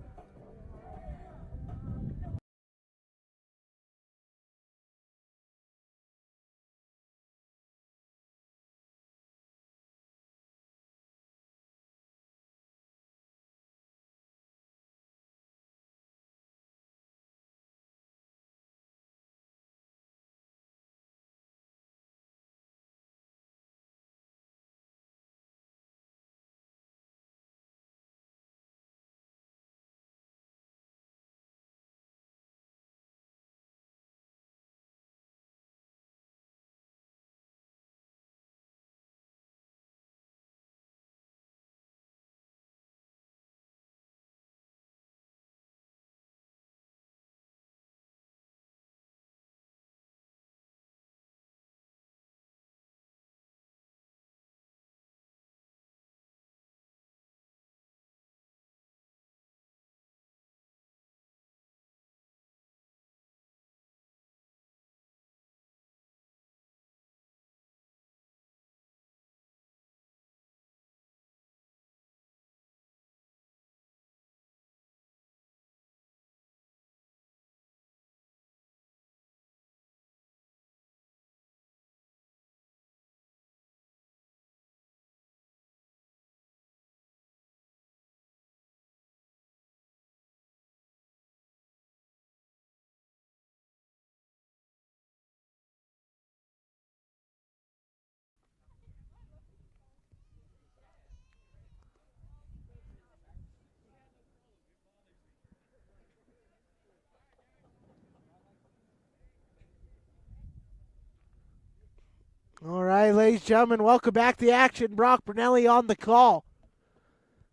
right, ladies and gentlemen, welcome back to the action. Brock Brunelli on the call.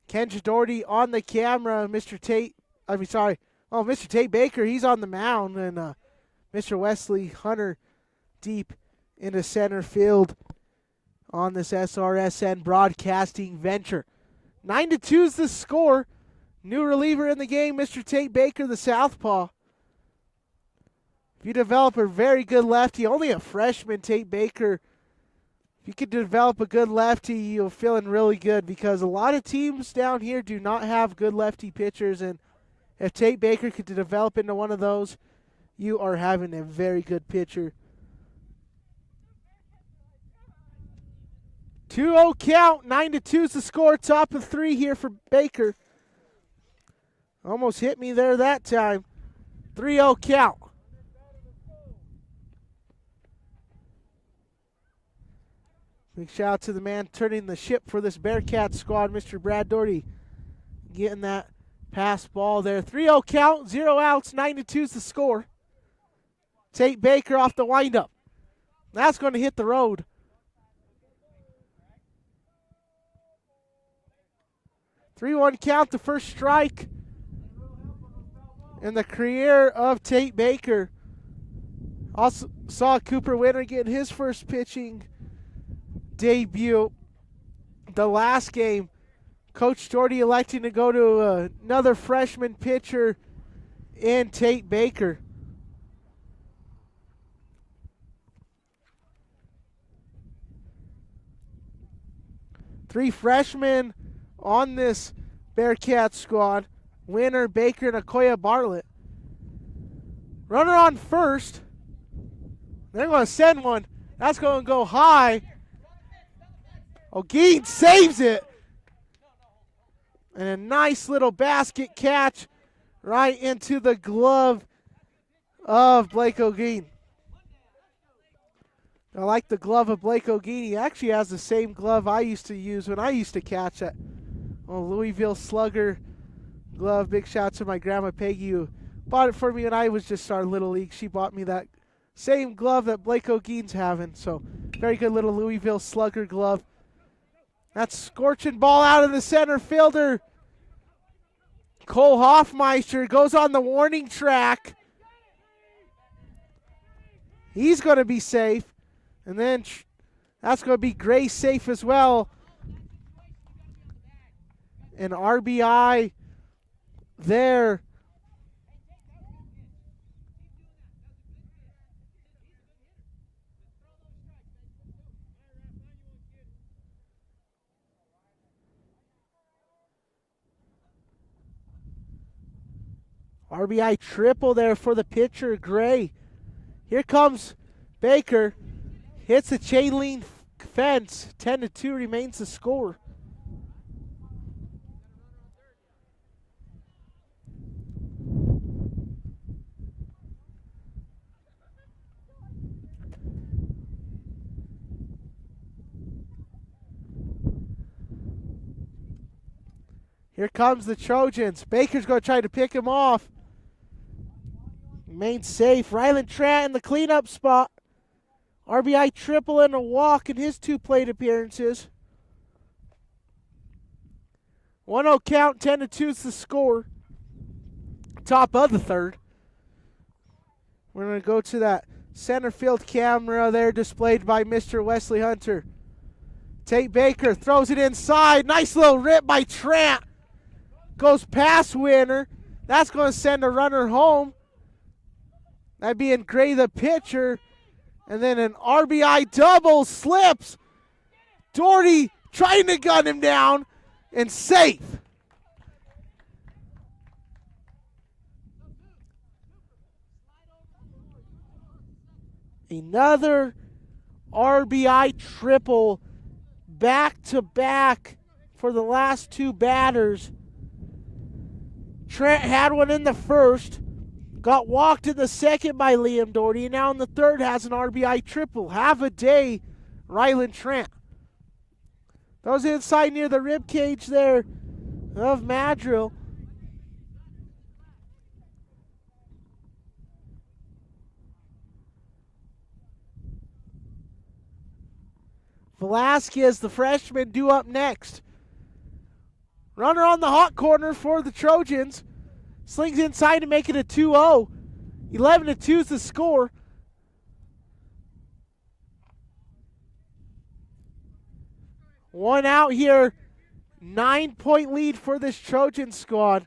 Kendra Doherty on the camera. Mr. Tate Baker, he's on the mound. And Mr. Wesley Hunter deep into center field on this SRSN broadcasting venture. 9-2 is the score. New reliever in the game, Mr. Tate Baker, the southpaw. If you develop a very good lefty, only a freshman, Tate Baker, if you could develop a good lefty, you're feeling really good because a lot of teams down here do not have good lefty pitchers, and if Tate Baker could develop into one of those, you are having a very good pitcher. 2-0 count, 9-2 is the score, top of 3 here for Baker. Almost hit me there that time. 3-0 count. Big shout out to the man turning the ship for this Bearcat squad, Mr. Brad Doherty, getting that pass ball there. 3-0 count, 0 outs, 9-2 is the score. Tate Baker off the windup. That's going to hit the road. Three-one count, the first strike in the career of Tate Baker. Also saw Cooper Winter getting his first pitching debut the last game. Coach Doherty electing to go to another freshman pitcher in Tate Baker. Three freshmen on this Bearcat squad. Winter, Baker, and Akoya Bartlett. Runner on first. They're going to send one. That's going to go high. O'Gean saves it. And a nice little basket catch right into the glove of Blake O'Gean. I like the glove of Blake O'Gean. He actually has the same glove I used to use when I used to catch at Louisville Slugger glove. Big shout out to my grandma Peggy who bought it for me when I was just starting Little League. She bought me that same glove that Blake O'Gean's having. So very good little Louisville Slugger glove. That scorching ball out of the center fielder. Cole Hoffmeister goes on the warning track. He's going to be safe. And then that's going to be Gray safe as well. An RBI there. RBI triple there for the pitcher, Gray. Here comes Baker. Hits the chain link fence. 10-2 remains the score. Here comes the Trojans. Baker's going to try to pick him off. Remains safe. Rylan Trant in the cleanup spot. RBI triple and a walk in his 2 plate appearances. 1-0 count, 10-2 is the score. Top of the third. We're going to go to that center field camera there displayed by Mr. Wesley Hunter. Tate Baker throws it inside. Nice little rip by Trant. Goes past Winter. That's going to send a runner home. That being Gray the pitcher. And then an RBI double slips. Doherty trying to gun him down and safe. Another RBI triple back to back for the last 2 batters. Trent had one in the first. Got walked in the second by Liam Doherty, and now in the third has an RBI triple. Have a day, Rylan Trent. Those inside near the rib cage there of Madrill. Velasquez, the freshman, due up next. Runner on the hot corner for the Trojans. Slings inside to make it a 2-0. 11-2 is the score. One out here. 9-point lead for this Trojan squad.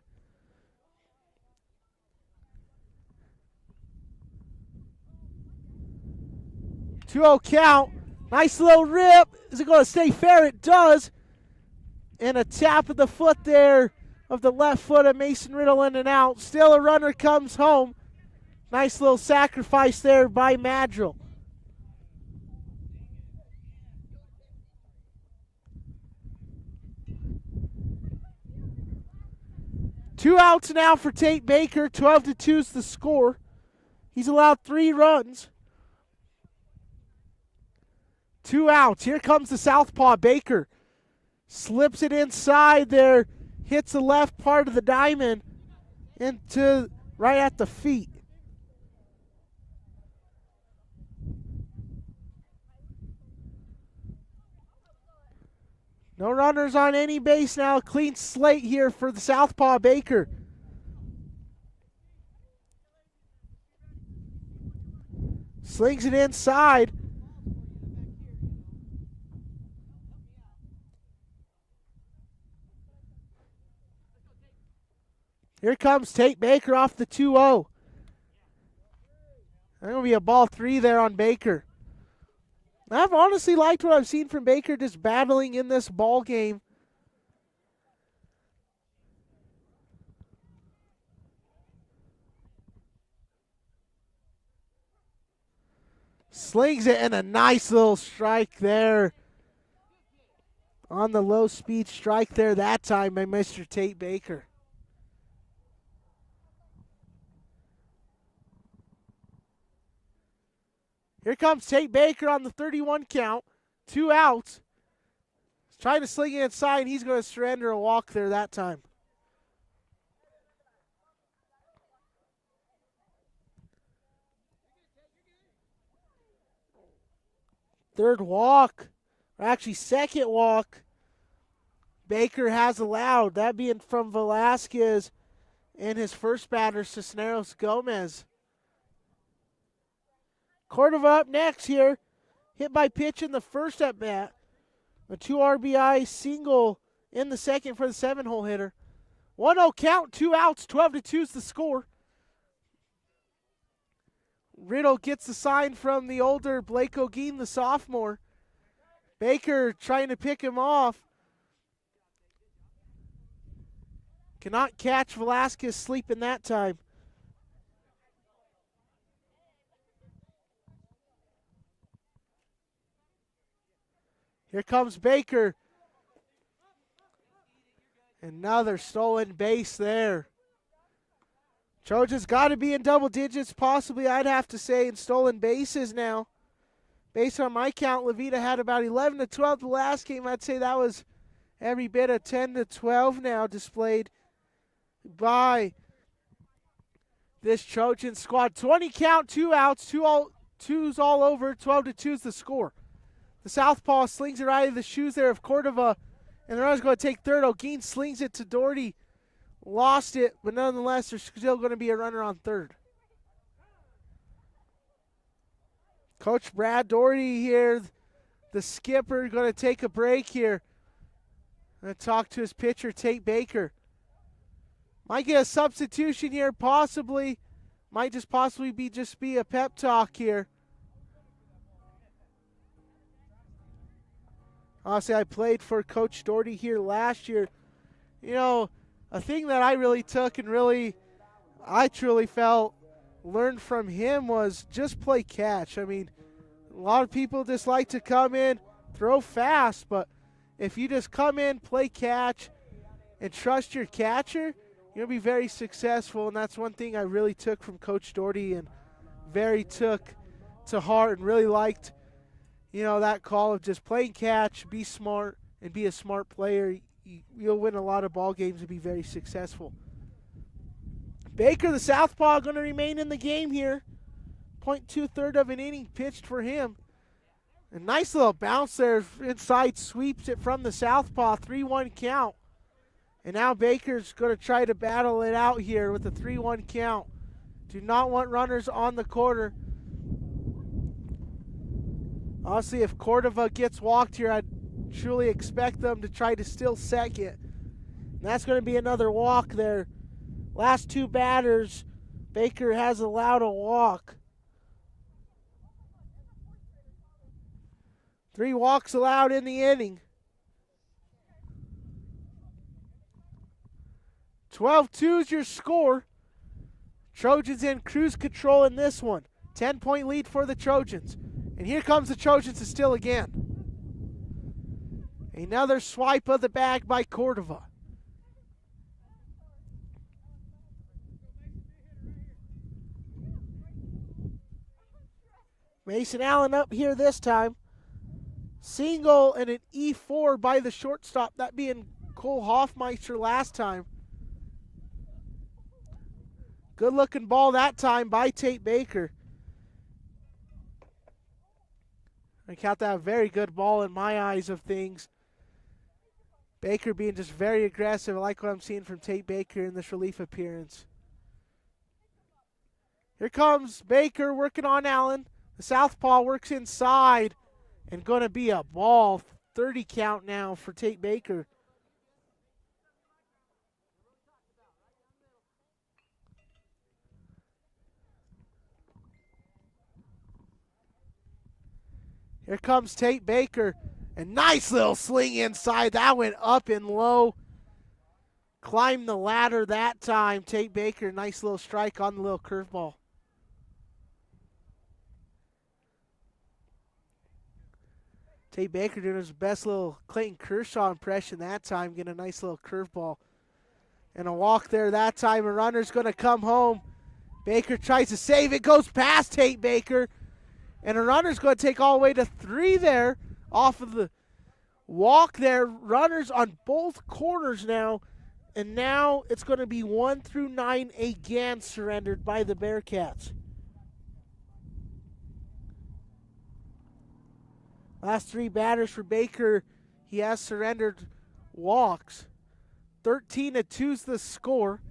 Two-0 count. Nice little rip. Is it going to stay fair? It does. And a tap of the foot there of the left foot of Mason Riddle in and out. Still a runner comes home. Nice little sacrifice there by Madrill. Two outs now for Tate Baker. 12-2 is the score. He's allowed 3 runs. 2 outs. Here comes the southpaw Baker. Slips it inside there. Hits the left part of the diamond into right at the feet. No runners on any base now. Clean slate here for the southpaw Baker. Slings it inside. Here comes Tate Baker off the 2-0. There's going to be a ball 3 there on Baker. I've honestly liked what I've seen from Baker just battling in this ball game. Slings it and a nice little strike there. On the low speed strike there that time by Mr. Tate Baker. Here comes Tate Baker on the 31 count. 2 outs. He's trying to sling it inside, and he's going to surrender a walk there that time. Third walk, or actually second walk, Baker has allowed. That being from Velasquez and his first batter, Cisneros Gomez. Cordova up next here. Hit by pitch in the first at bat. A 2 RBI single in the second for the 7-hole hitter. 1-0 count, 2 outs, 12-2 is the score. Riddle gets the sign from the older Blake O'Gean, the sophomore. Baker trying to pick him off. Cannot catch Velasquez sleeping that time. Here comes Baker. Another stolen base there. Trojans got to be in double digits, possibly, I'd have to say, in stolen bases now. Based on my count, Levita had about 11-12 the last game. I'd say that was every bit of 10-12 now displayed by this Trojan squad. 20 count, 2 outs, 2's all over, 12-2 is the score. The southpaw slings it right of the shoes there of Cordova, and the runner's going to take third. O'Gean slings it to Doherty. Lost it, but nonetheless, there's still going to be a runner on third. Coach Brad Doherty here, the skipper, going to take a break here. Going to talk to his pitcher, Tate Baker. Might get a substitution here, possibly. Might just possibly be a pep talk here. Honestly, I played for Coach Doherty here last year. You know, a thing that I really took and I truly felt learned from him was just play catch. I mean, a lot of people just like to come in, throw fast, but if you just come in, play catch, and trust your catcher, you'll be very successful. And that's one thing I really took from Coach Doherty and very took to heart and really liked, that call of just playing catch, be smart, and be a smart player. You'll win a lot of ball games and be very successful. Baker, the southpaw, going to remain in the game here. .2 of an inning pitched for him. A nice little bounce there inside, sweeps it from the southpaw, 3-1 count. And now Baker's going to try to battle it out here with a 3-1 count. Do not want runners on the quarter. Honestly, if Cordova gets walked here, I'd truly expect them to try to steal second. And that's going to be another walk there. Last two batters, Baker has allowed a walk. 3 walks allowed in the inning. 12-2 is your score. Trojans in cruise control in this one. 10-point lead for the Trojans. And here comes the Trojans to steal again. Another swipe of the bag by Cordova. Mason Allen up here this time. Single and an E4 by the shortstop, that being Cole Hoffmeister last time. Good looking ball that time by Tate Baker. I count that a very good ball in my eyes of things. Baker being just very aggressive. I like what I'm seeing from Tate Baker in this relief appearance. Here comes Baker working on Allen. The southpaw works inside. And going to be a ball. 30 count now for Tate Baker. Here comes Tate Baker. A nice little swing inside. That went up and low. Climbed the ladder that time. Tate Baker, nice little strike on the little curveball. Tate Baker doing his best little Clayton Kershaw impression that time, getting a nice little curveball. And a walk there that time. A runner's going to come home. Baker tries to save it, goes past Tate Baker. And a runner's going to take all the way to 3 there off of the walk there. Runners on both corners now. And now it's going to be 1 through 9 again surrendered by the Bearcats. Last 3 batters for Baker, he has surrendered walks. 13-2 is the score.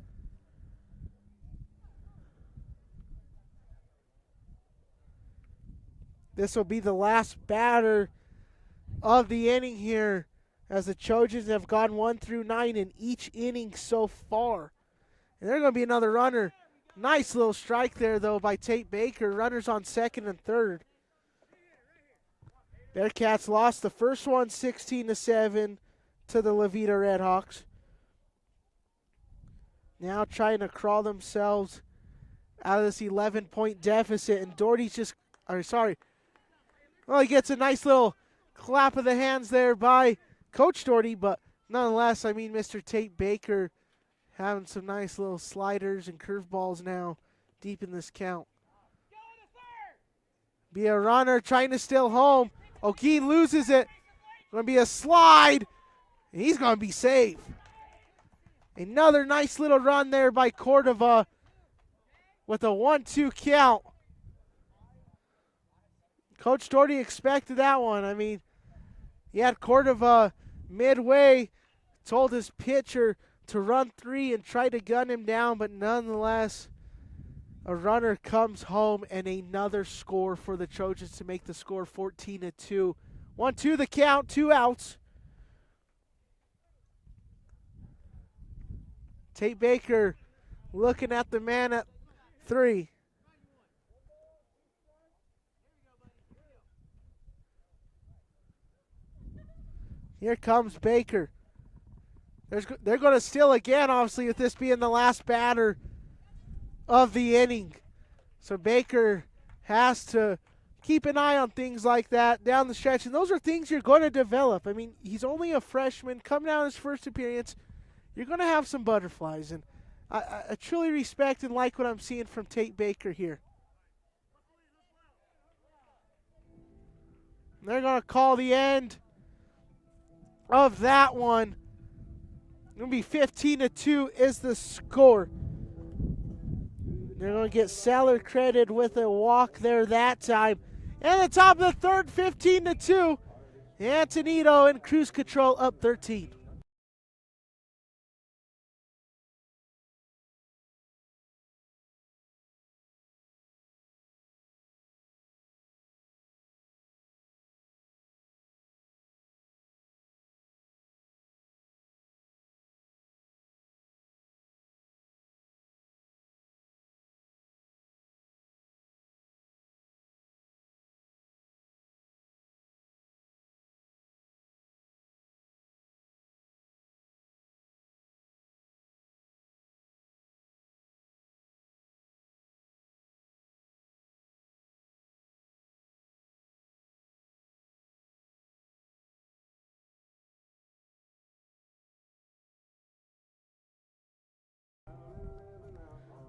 This will be the last batter of the inning here, as the Trojans have gone 1 through 9 in each inning so far. And there's going to be another runner. Nice little strike there, though, by Tate Baker. Runners on second and third. Bearcats lost the first one 16-7 to the Levita Redhawks. Now trying to crawl themselves out of this 11-point deficit. And Doherty's just, well, he gets a nice little clap of the hands there by Coach Doherty, but nonetheless, I mean, Mr. Tate Baker having some nice little sliders and curveballs now deep in this count. Be a runner trying to steal home. O'Keefe loses it. Going to be a slide, and he's going to be safe. Another nice little run there by Cordova with a 1-2 count. Coach Doherty expected that one. I mean, he had Cordova midway, told his pitcher to run 3 and try to gun him down, but nonetheless, a runner comes home and another score for the Trojans to make the score 14-2. 1-2 the count, 2 outs. Tate Baker looking at the man at 3. Here comes Baker. They're going to steal again, obviously, with this being the last batter of the inning. So Baker has to keep an eye on things like that down the stretch. And those are things you're going to develop. I mean, he's only a freshman coming out his first appearance. You're going to have some butterflies. And I truly respect and like what I'm seeing from Tate Baker here. And they're going to call the end of that one. It's going to be 15-2 is the score. They're going to get Seller credited with a walk there that time. And the top of the third, 15-2. Antonito in cruise control up 13.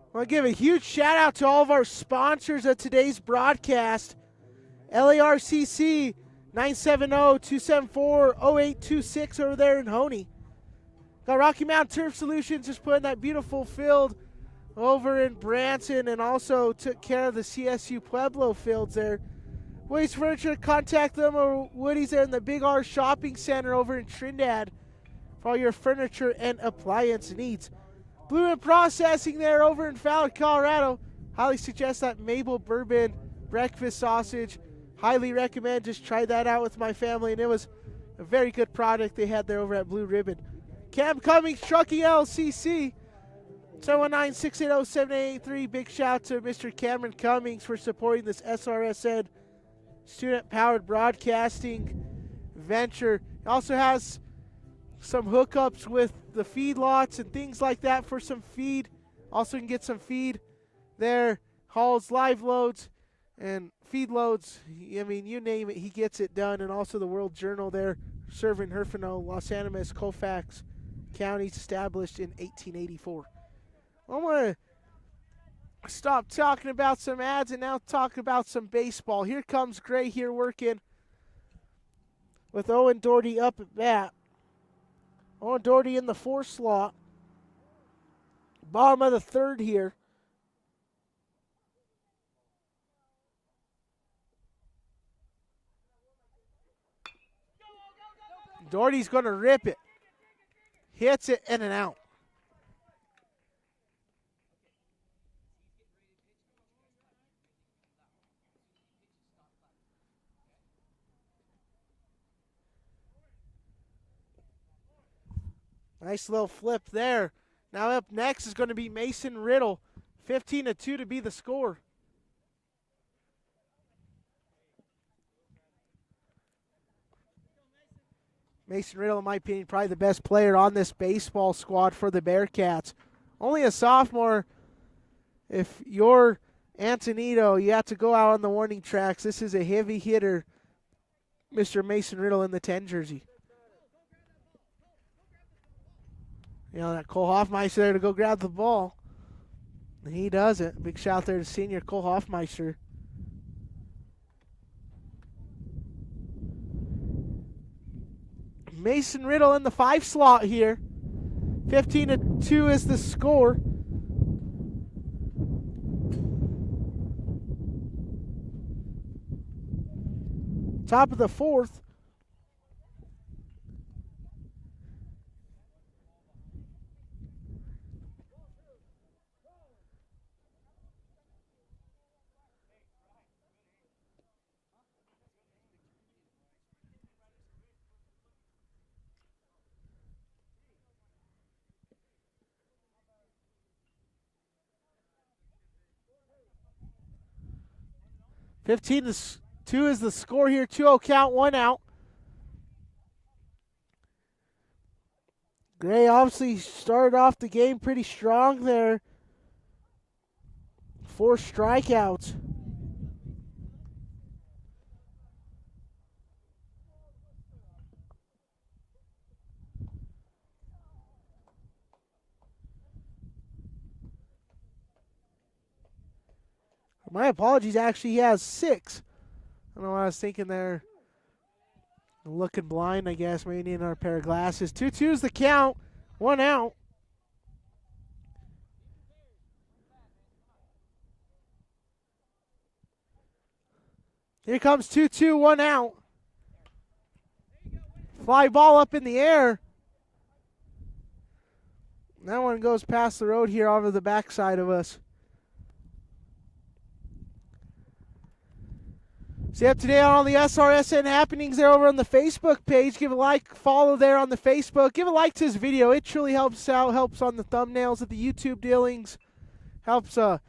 I want to give a huge shout out to all of our sponsors of today's broadcast. LARCC 970-274-0826 over there in Honey. Got Rocky Mountain Turf Solutions just putting that beautiful field over in Branson, and also took care of the CSU Pueblo fields there. Woody's Furniture, contact them, or Woody's there in the Big R Shopping Center over in Trinidad for all your furniture and appliance needs. Blue and Processing there over in Fowler, Colorado. Highly suggest that Mabel Bourbon breakfast sausage. Highly recommend. Just tried that out with my family, and it was a very good product they had there over at Blue Ribbon. Cummings Trucking LCC, 719-680-7883. Big shout to Mr. Cameron Cummings for supporting this SRSN student-powered broadcasting venture. He also has some hookups with the feedlots and things like that for some feed. Also can get some feed there, hauls live loads and feed loads. I mean, you name it, he gets it done. And also the World Journal there, serving Herfinau, Los Animas, Colfax counties, established in 1884. I'm going to stop talking about some ads and now talk about some baseball. Here comes Gray here working with Owen Doherty up at bat. Owen Doherty in the 4 slot. Bottom of the 3rd here. Doherty's going to rip it. Hits it and an out. Nice little flip there. Now up next is going to be Mason Riddle. 15-2 to be the score. Mason Riddle, in my opinion, probably the best player on this baseball squad for the Bearcats. Only a sophomore. If you're Antonito, you have to go out on the warning tracks. This is a heavy hitter, Mr. Mason Riddle in the 10 jersey. You know, that Cole Hoffmeister there to go grab the ball. And he does it. Big shout there to senior Cole Hoffmeister. Mason Riddle in the 5 slot here. 15-2 is the score. Top of the 4th. Fifteen to 2 is the score here. 2-0 count, 1 out. Gray obviously started off the game pretty strong there. 4 strikeouts. My apologies, actually he has 6. I don't know what I was thinking there. Looking blind, I guess. Maybe needing our pair of glasses. 2-2 is the count. 1 out. Here comes 2-2, 1 out. Fly ball up in the air. That one goes past the road here over the backside of us. Stay up to date on all the SRSN happenings there over on the Facebook page. Give a like, follow there on the Facebook. Give a like to this video. It truly helps out, helps on the thumbnails of the YouTube dealings. Helps show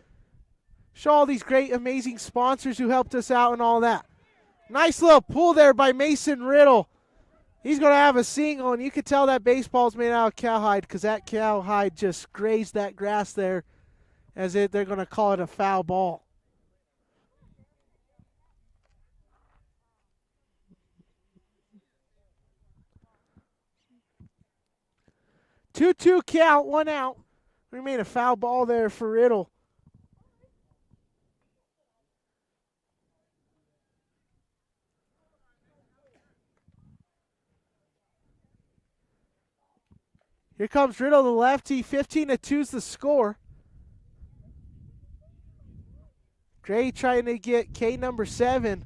all these great, amazing sponsors who helped us out and all that. Nice little pull there by Mason Riddle. He's going to have a single, and you can tell that baseball's made out of cowhide because that cowhide just grazed that grass there they're going to call it a foul ball. Two count, 1 out. We made a foul ball there for Riddle. Here comes Riddle, the lefty. 15-2's the score. Gray trying to get K number 7.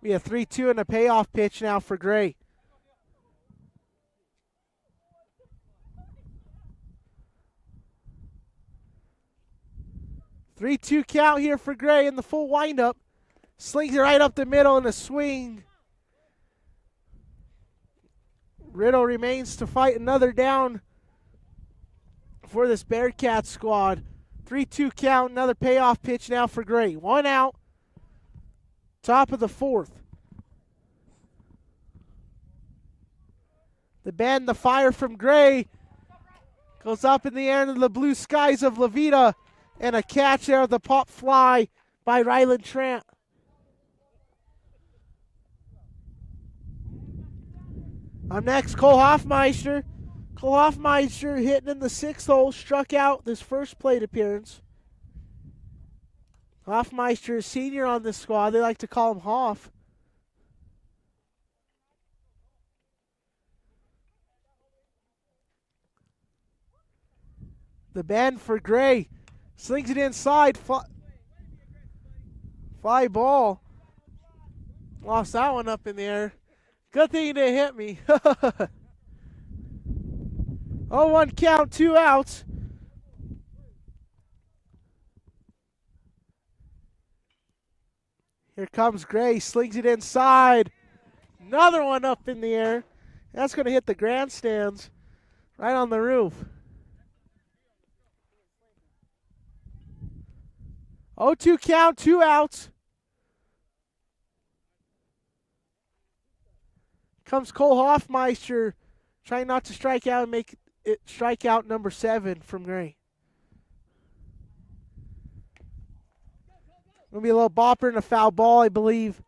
We have 3-2 and a payoff pitch now for Gray. Three-two count here for Gray in the full windup. Slings it right up the middle in a swing. Riddle remains to fight another down for this Bearcat squad. 3-2 count, another payoff pitch now for Gray. 1 out, top of the 4th. The bend, the fire from Gray goes up in the air into the blue skies of Levita, and a catch there, the pop fly by Ryland Trant. Up next, Cole Hoffmeister. Cole Hoffmeister hitting in the 6th hole, struck out this first plate appearance. Hoffmeister is senior on this squad. They like to call him Hoff. The bend for Gray. Slings it inside. Fly ball. Lost that one up in the air. Good thing he didn't hit me. 0-1 count, 2 outs. Here comes Gray, slings it inside. Another one up in the air. That's going to hit the grandstands right on the roof. 0-2 count, 2 outs. Comes Cole Hoffmeister, trying not to strike out and make it strikeout number 7 from Gray. Gonna be a little bopper and a foul ball, I believe.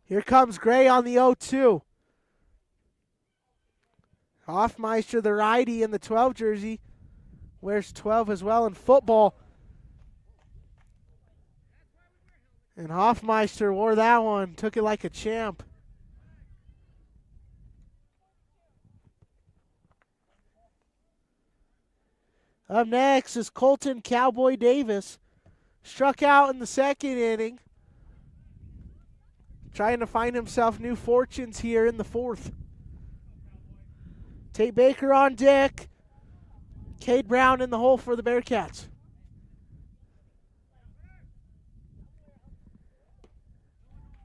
Here comes Gray on the 0-2. Hoffmeister, the righty in the 12 jersey, wears 12 as well in football. And Hoffmeister wore that one, took it like a champ. Up next is Colton Cowboy Davis. Struck out in the 2nd inning. Trying to find himself new fortunes here in the 4th. Tate Baker on deck. Cade Brown in the hole for the Bearcats.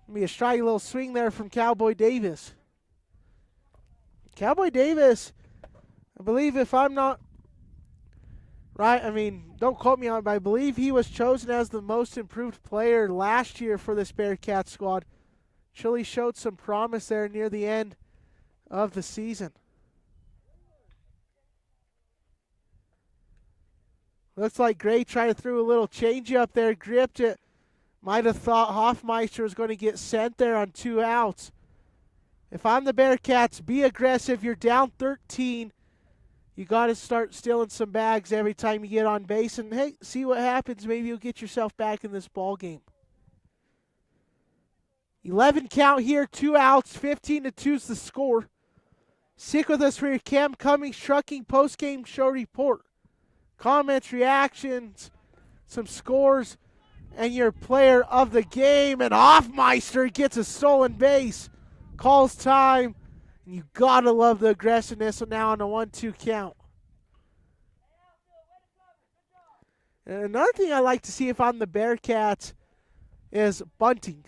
Gonna be a strike, little swing there from Cowboy Davis. Cowboy Davis, I believe, if I'm not right, I mean, don't quote me on it, but I believe he was chosen as the most improved player last year for this Bearcat squad. Chile showed some promise there near the end of the season. Looks like Gray tried to throw a little changeup there, gripped it. Might have thought Hoffmeister was going to get sent there on 2 outs. If I'm the Bearcats, be aggressive. You're down 13. You got to start stealing some bags every time you get on base, and hey, see what happens. Maybe you'll get yourself back in this ball game. 11 count here, 2 outs, 15-2 is the score. Stick with us for your Cummings Trucking post-game show report. Comments, reactions, some scores, and your player of the game. And Hoffmeister gets a stolen base. Calls time. And you gotta love the aggressiveness now on a 1-2 count. And another thing I like to see if I'm the Bearcats is bunting.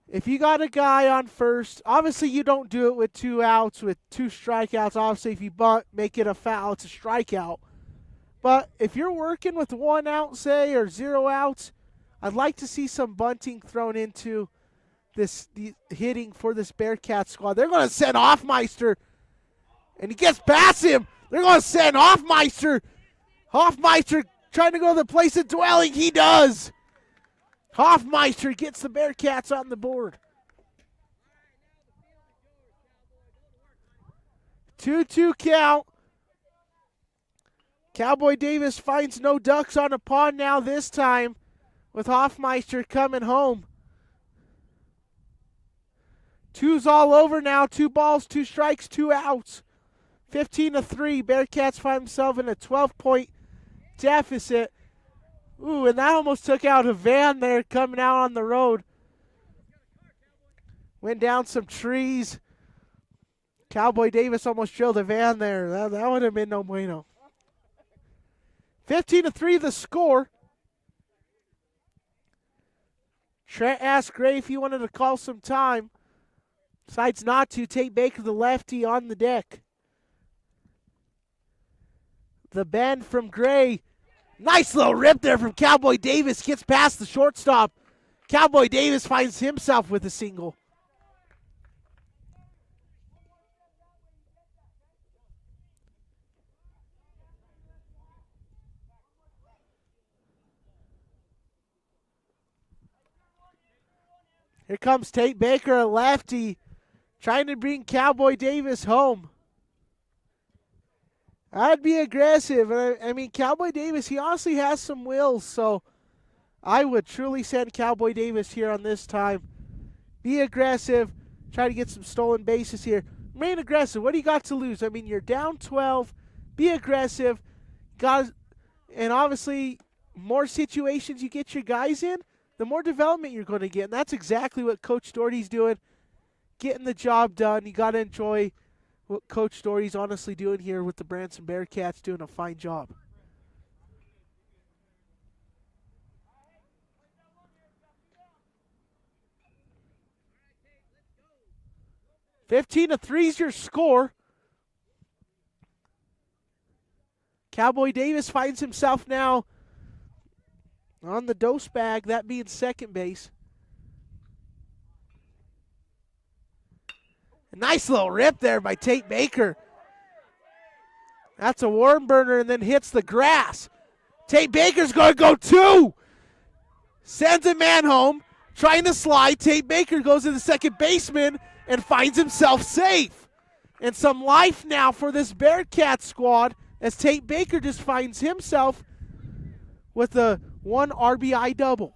If you got a guy on first, obviously you don't do it with 2 outs, with 2 strikeouts. Obviously, if you bunt, make it a foul, it's a strikeout. But if you're working with 1 out, say, or 0 outs, I'd like to see some bunting thrown into the hitting for this Bearcat squad. They're going to send Hoffmeister, and he gets past him. They're going to send Hoffmeister. Hoffmeister trying to go to the place of dwelling. He does. Hoffmeister gets the Bearcats on the board. 2-2 count. Cowboy Davis finds no ducks on a pond now this time with Hoffmeister coming home. 2's all over now. 2 balls, 2 strikes, 2 outs. 15-3. Bearcats find themselves in a 12-point deficit. Ooh, and that almost took out a van there coming out on the road. Went down some trees. Cowboy Davis almost drilled a van there. That would have been no bueno. 15-3 the score. Trent asked Gray if he wanted to call some time. Decides not to. Tate Baker, the lefty, on the deck. The bend from Gray. Nice little rip there from Cowboy Davis. Gets past the shortstop. Cowboy Davis finds himself with a single. Here comes Tate Baker, a lefty, trying to bring Cowboy Davis home. I'd be aggressive. I mean, Cowboy Davis, he honestly has some wheels, so I would truly send Cowboy Davis here on this time. Be aggressive. Try to get some stolen bases here. Remain aggressive. What do you got to lose? I mean, you're down 12. Be aggressive. And obviously, more situations you get your guys in, the more development you're going to get. And that's exactly what Coach Doherty's doing, getting the job done. You got to enjoy what Coach Doherty's honestly doing here with the Branson Bearcats, doing a fine job. (15-3) is your score. Cowboy Davis finds himself now on the dose bag, that being second base. A nice little rip there by Tate Baker. That's a worm burner and then hits the grass. Tate Baker's going to go 2. Sends a man home, trying to slide. Tate Baker goes to the second baseman and finds himself safe. And some life now for this Bearcat squad as Tate Baker just finds himself with a 1 RBI double.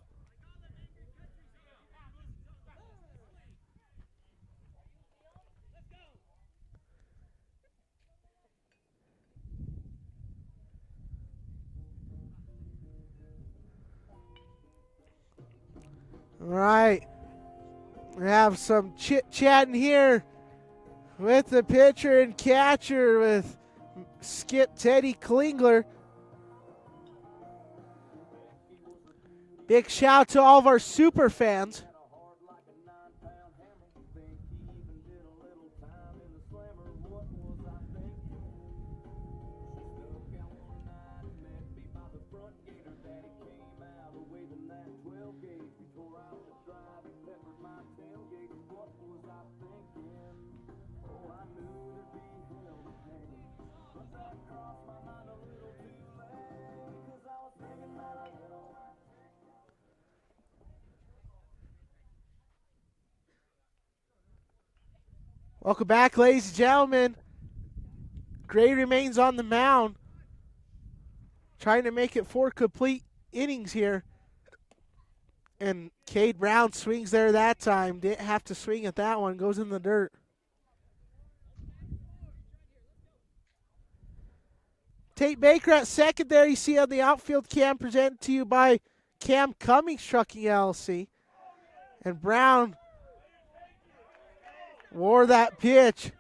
All right. We have some chit-chatting here with the pitcher and catcher with Skip Teddy Klingler. Big shout out to all of our super fans. Welcome back, ladies and gentlemen. Gray remains on the mound, trying to make it 4 complete innings here. And Cade Brown swings there that time. Didn't have to swing at that one. Goes in the dirt. Tate Baker at second there. You see on the outfield cam, presented to you by Cummings Trucking LLC. And Brown wore that pitch.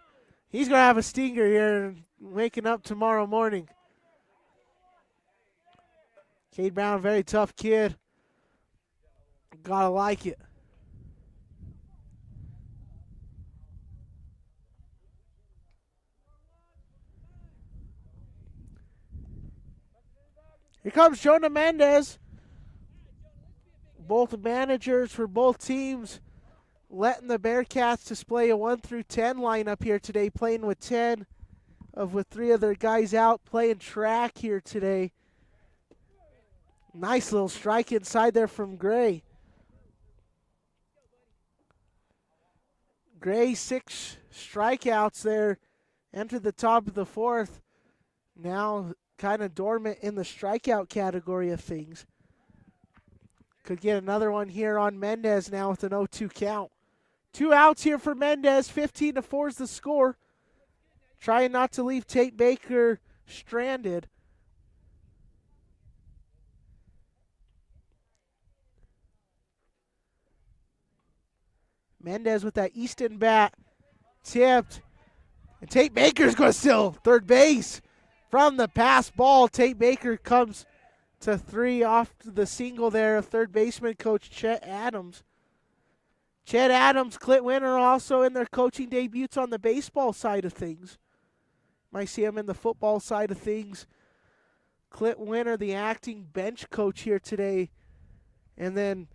He's going to have a stinger here waking up tomorrow morning. Cade Brown, very tough kid. Gotta like it. Here comes Jonah Mendez. Both managers for both teams letting the Bearcats display a 1 through 10 lineup here today, playing with 10 with 3 of their guys out, playing track here today. Nice little strike inside there from Gray. Gray, 6 strikeouts there. Entered the top of the 4th. Now kind of dormant in the strikeout category of things. Could get another one here on Mendez now with an 0-2 count. 2 outs here for Mendez. 15-4 is the score. Trying not to leave Tate Baker stranded. Mendez with that Easton bat, tipped. And Tate Baker's going to steal third base. From the pass ball, Tate Baker comes to 3 off the single there of third baseman coach Chet Adams. Chet Adams, Clint Winter also in their coaching debuts on the baseball side of things. Might see him in the football side of things. Clint Winter, the acting bench coach here today. And then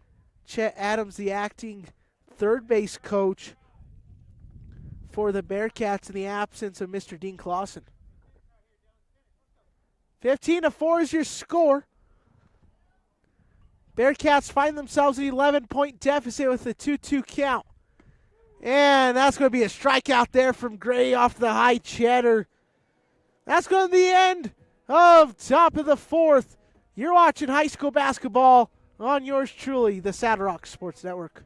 Chet Adams, the acting third base coach for the Bearcats in the absence of Mr. Dean Clausen. 15-4 is your score. Bearcats find themselves an 11-point deficit with a 2-2 count. And that's going to be a strikeout there from Gray off the high cheddar. That's going to be the end of top of the 4th. You're watching high school basketball on yours truly, the Saddle Rock Sports Network.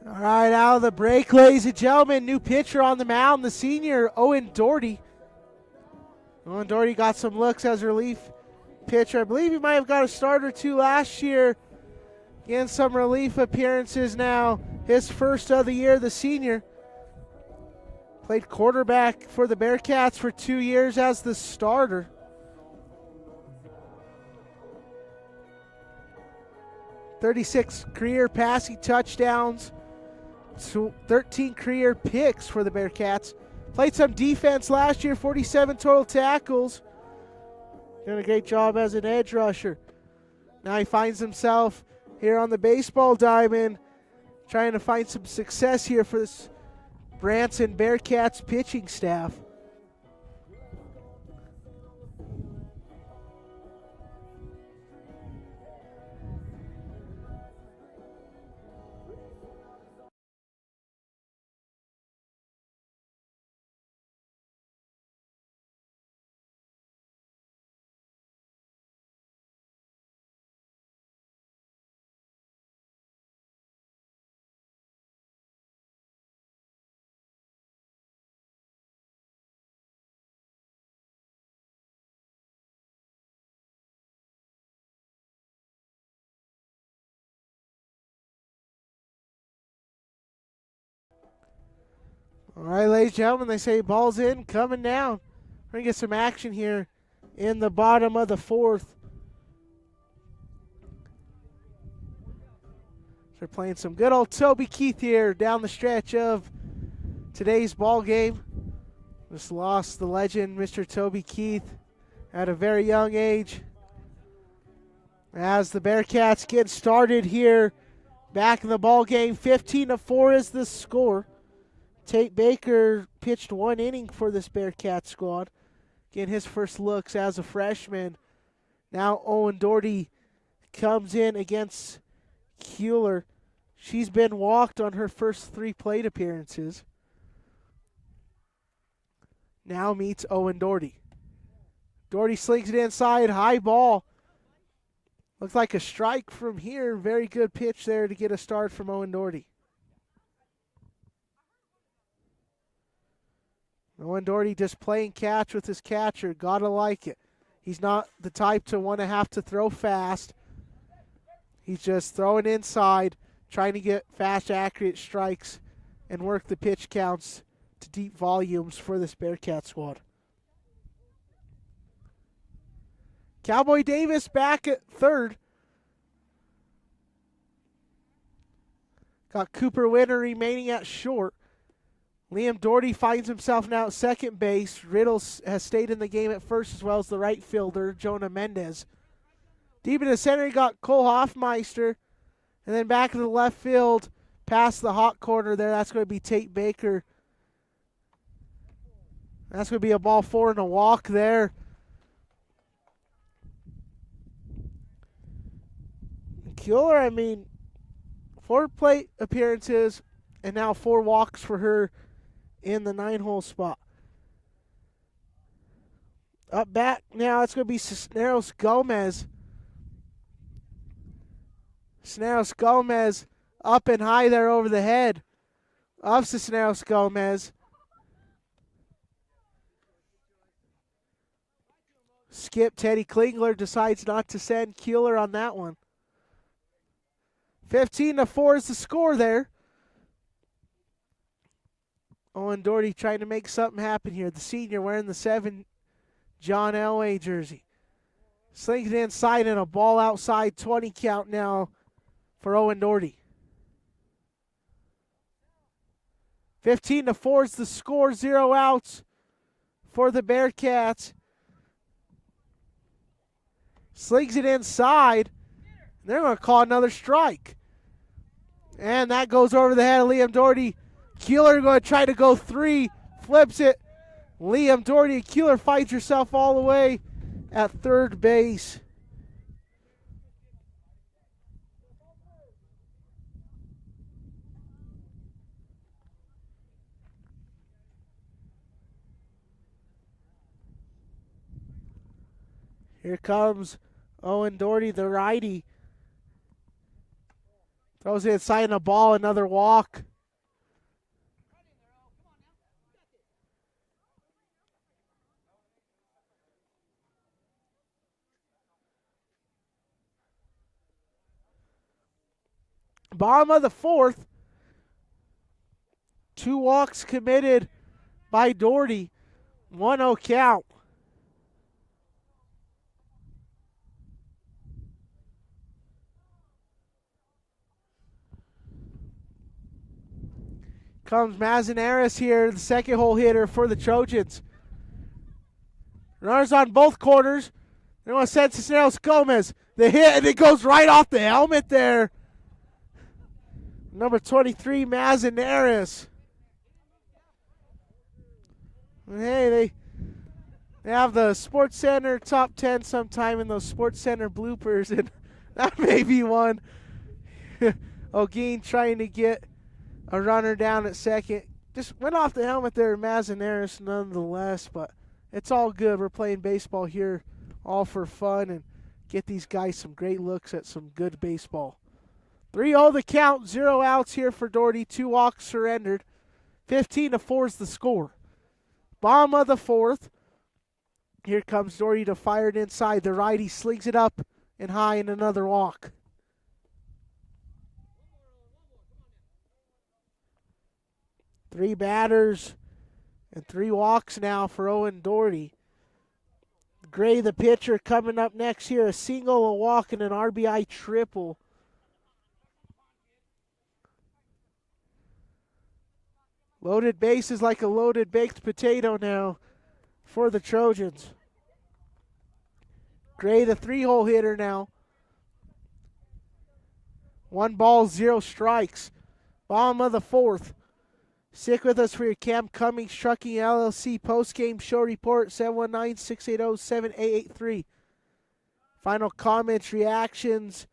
All right, out of the break, ladies and gentlemen, new pitcher on the mound, the senior, Owen Doherty. Owen Doherty got some looks as relief pitcher. I believe he might have got a start or 2 last year. Getting some relief appearances now. His first of the year, the senior. Played quarterback for the Bearcats for 2 years as the starter. .36 career passing touchdowns, 13 career picks for the Bearcats. Played some defense last year, 47 total tackles. Doing a great job as an edge rusher. Now he finds himself here on the baseball diamond, trying to find some success here for this Branson Bearcats pitching staff. All right, ladies and gentlemen, they say ball's in, coming down. We're going to get some action here in the bottom of the fourth. They're playing some good old Toby Keith here down the stretch of today's ball game. Just lost the legend, Mr. Toby Keith, at a very young age. As the Bearcats get started here, back in the ball game, 15-4 is the score. Tate Baker pitched 1 inning for this Bearcat squad. Getting his first looks as a freshman. Now Owen Doherty comes in against Keeler. She's been walked on her first 3 plate appearances. Now meets Owen Doherty. Doherty slings it inside, high ball. Looks like a strike from here. Very good pitch there to get a start from Owen Doherty. Owen Doherty just playing catch with his catcher. Gotta like it. He's not the type to want to have to throw fast. He's just throwing inside, trying to get fast, accurate strikes and work the pitch counts to deep volumes for this Bearcat squad. Cowboy Davis back at third. Got Cooper Winter remaining at short. Liam Doherty finds himself now at second base. Riddle has stayed in the game at first, as well as the right fielder, Jonah Mendez. Deep in the center, you got Cole Hoffmeister. And then back in the left field, past the hot corner there, that's going to be Tate Baker. That's going to be a ball 4 and a walk there. Keeler, I mean, 4 plate appearances and now 4 walks for her in the 9-hole spot. Up back now, it's going to be Cisneros Gomez. Cisneros Gomez up and high there over the head of Cisneros Gomez. Skip Teddy Klingler decides not to send Keeler on that one. 15-4 is the score there. Owen Doherty trying to make something happen here. The senior wearing the 7 John Elway jersey. Slings it inside and a ball outside. 20 count now for Owen Doherty. 15-4 is the score. 0 outs for the Bearcats. Slings it inside. They're going to call another strike. And that goes over the head of Liam Doherty. Keeler going to try to go 3. Flips it. Liam Doherty. Keeler fights herself all the way at third base. Here comes Owen Doherty, the righty. Throws it inside and a ball, another walk. Bottom of the fourth. 2 walks committed by Doherty. 1-0 count. Comes Mazanares here, the second hole hitter for the Trojans. Runners on both corners. They want to send Cisneros Gomez. The hit, and it goes right off the helmet there. Number 23, Mazanares. Hey, they have the Sports Center top 10 sometime in those Sports Center bloopers, and that may be one. O'Gean trying to get a runner down at second. Just went off the helmet there, Mazanares nonetheless, but it's all good. We're playing baseball here all for fun and get these guys some great looks at some good baseball. 3-0 the count, 0 outs here for Doherty, 2 walks surrendered. 15-4 is the score. Bottom of the fourth. Here comes Doherty to fire it inside. The righty slings it up and high and another walk. 3 batters and 3 walks now for Owen Doherty. Gray, the pitcher, coming up next here. A single, a walk, and an RBI triple. Loaded bases like a loaded baked potato now for the Trojans. Gray, the 3-hole hitter now. 1 ball, 0 strikes. Bottom of the 4th. Stick with us for your Cummings Trucking LLC post-game show report, 719-680-7883. Final comments, reactions,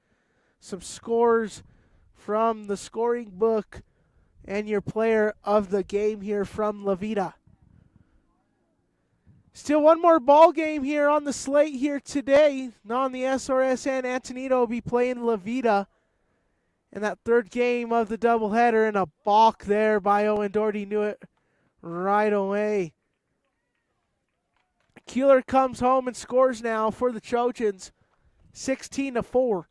some scores from the scoring book, and your player of the game here from La Vida. Still one more ball game here on the slate here today. Not on the SRSN. Antonito will be playing La Vida in that 3rd game of the doubleheader, and a balk there by Owen Doherty. Knew it right away. Keeler comes home and scores now for the Trojans, 16-4.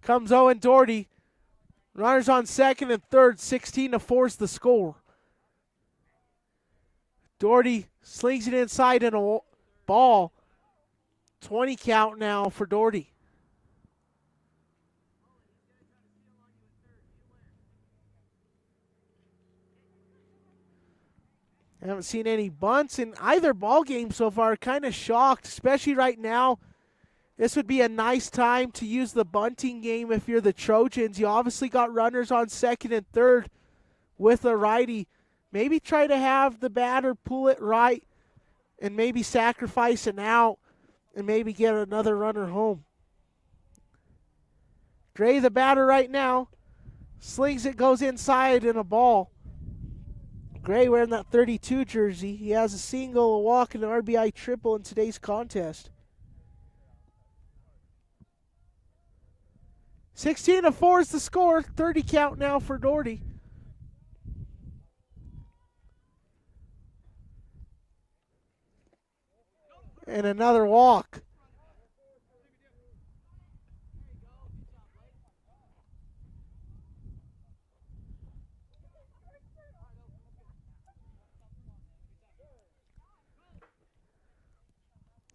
Comes Owen Doherty. Runners on 2nd and 3rd, 16-4 is the score. Doherty slings it inside in a ball. 20 count now for Doherty. I haven't seen any bunts in either ball game so far. Kind of shocked, especially right now. This would be a nice time to use the bunting game if you're the Trojans. You obviously got runners on 2nd and 3rd with a righty. Maybe try to have the batter pull it right and maybe sacrifice an out and maybe get another runner home. Gray, the batter right now, slings it, goes inside in a ball. Gray wearing that 32 jersey. He has a single, a walk, and an RBI triple in today's contest. 16-4 is the score. 30 count now for Doherty. And another walk.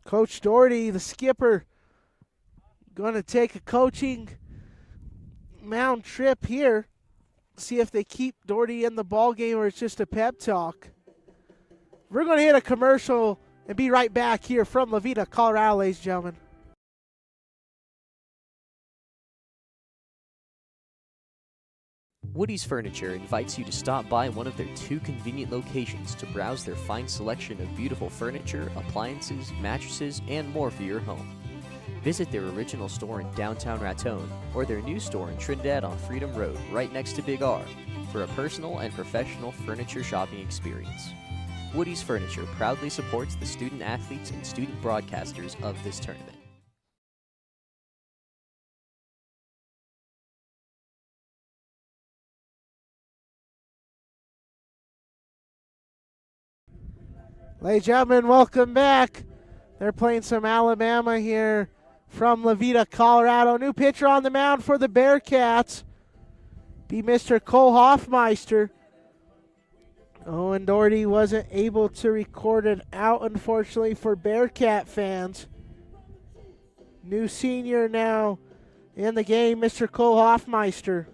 Coach Doherty, the skipper, going to take a coaching mound trip here. See if they keep Doherty in the ball game or it's just a pep talk. We're going to hit a commercial and be right back here from La Vida, Colorado, ladies and gentlemen. Woody's Furniture invites you to stop by one of their 2 convenient locations to browse their fine selection of beautiful furniture, appliances, mattresses, and more for your home. Visit their original store in downtown Raton or their new store in Trinidad on Freedom Road, right next to Big R, for a personal and professional furniture shopping experience. Woody's Furniture proudly supports the student athletes and student broadcasters of this tournament. Ladies and gentlemen, welcome back. They're playing some Alabama here from La Vida, Colorado. New pitcher on the mound for the Bearcats. Be Mr. Cole Hoffmeister. Owen Doherty wasn't able to record it out, unfortunately, for Bearcat fans. New senior now in the game, Mr. Cole Hoffmeister.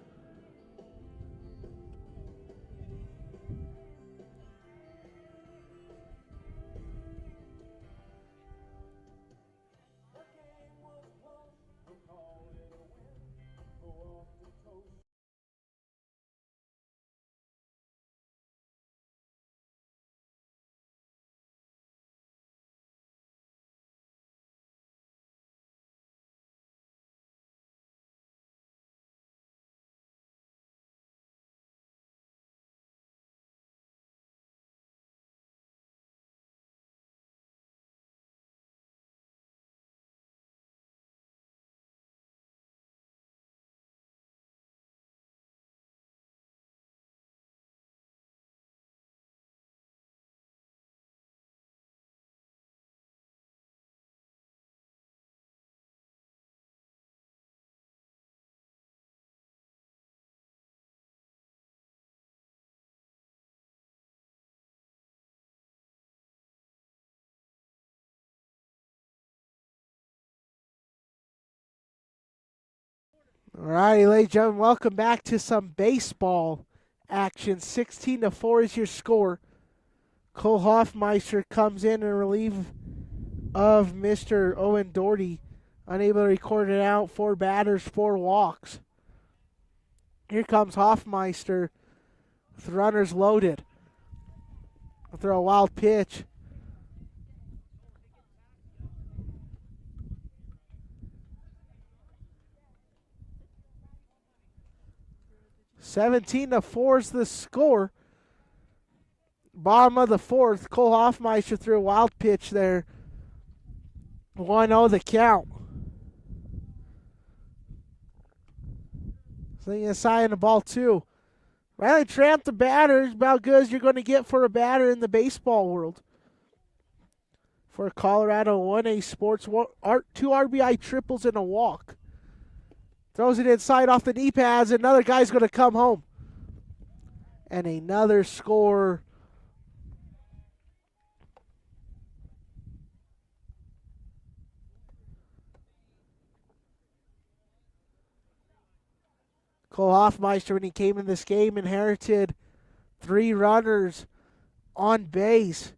All righty, ladies and gentlemen, welcome back to some baseball action. 16-4 is your score. Cole Hoffmeister comes in relief of Mr. Owen Doherty, unable to record it out. 4 batters, 4 walks. Here comes Hoffmeister with runners loaded. Throw a wild pitch. (17-4) is the score. Bottom of the fourth, Cole Hoffmeister threw a wild pitch there. 1-0 the count. Slinging aside in the ball, two. Riley Tramp, the batter, is about good as you're going to get for a batter in the baseball world. For Colorado 1A Sports, 2 RBI triples and a walk. Throws it inside off the knee pads. Another guy's going to come home. And another score. Cole Hoffmeister, when he came in this game, inherited 3 runners on base.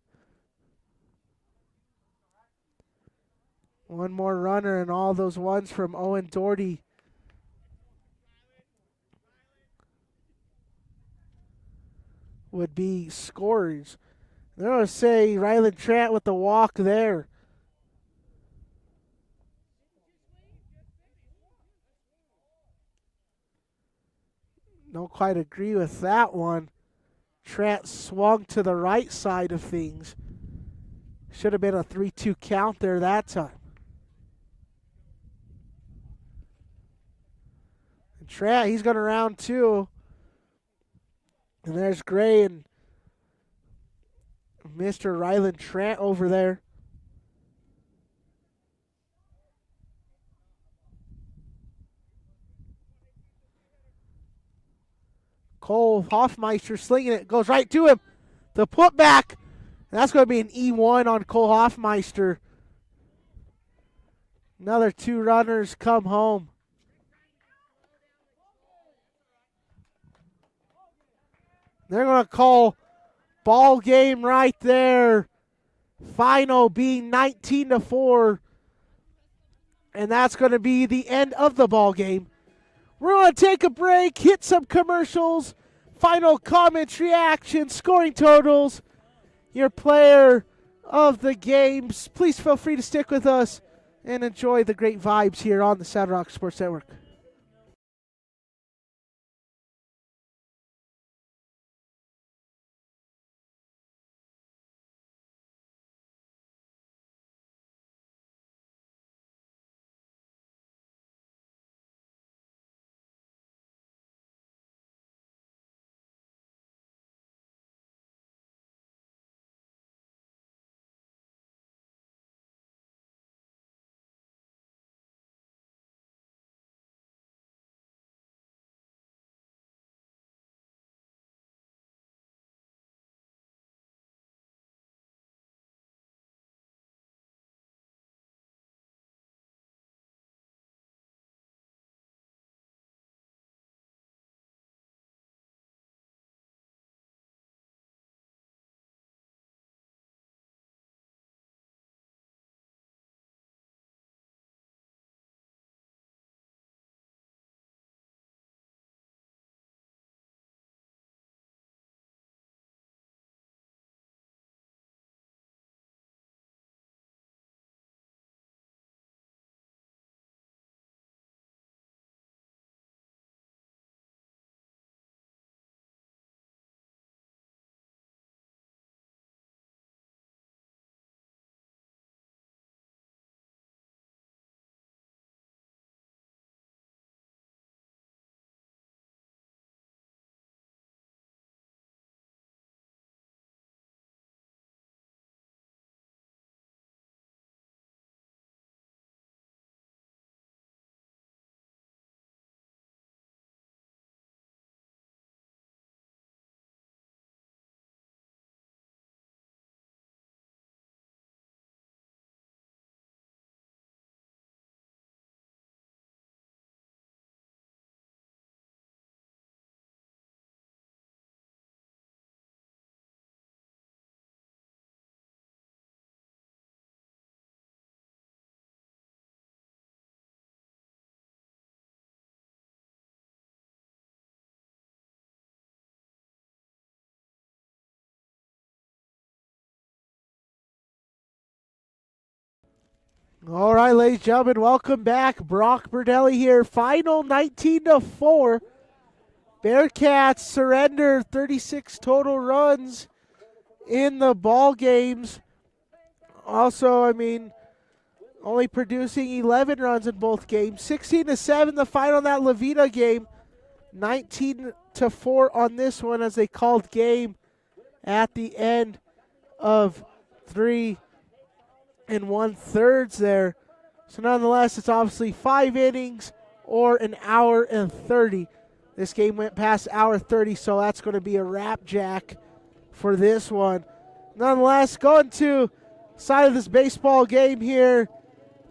1 more runner, and all those ones from Owen Doherty. Would be scorers. They're going to say Ryland Trant with the walk there. Don't quite agree with that one. Trant swung to the right side of things. Should have been a 3-2 count there that time. And Trant, he's going to round 2. And there's Gray and Mr. Ryland Trant over there. Cole Hoffmeister slinging it. Goes right to him. The putback. And that's going to be an E1 on Cole Hoffmeister. Another 2 runners come home. They're going to call ball game right there. Final being 19-4. And that's going to be the end of the ball game. We're going to take a break, hit some commercials, final comments, reactions, scoring totals, your player of the games. Please feel free to stick with us and enjoy the great vibes here on the Saddle Rock Sports Network. All right, ladies and gentlemen, welcome back. Brock Berdelli here. Final 19-4. Bearcats surrender 36 total runs in the ball games. Also, only producing 11 runs in both games. 16-7 the final in that Levita game. 19-4 on this one as they called game at the end of 3 1/3 there. So nonetheless, it's obviously 5 innings or an hour and 30. This game went past hour 30, so that's going to be a wrap, Jack, for this one. Nonetheless, going to side of this baseball game here.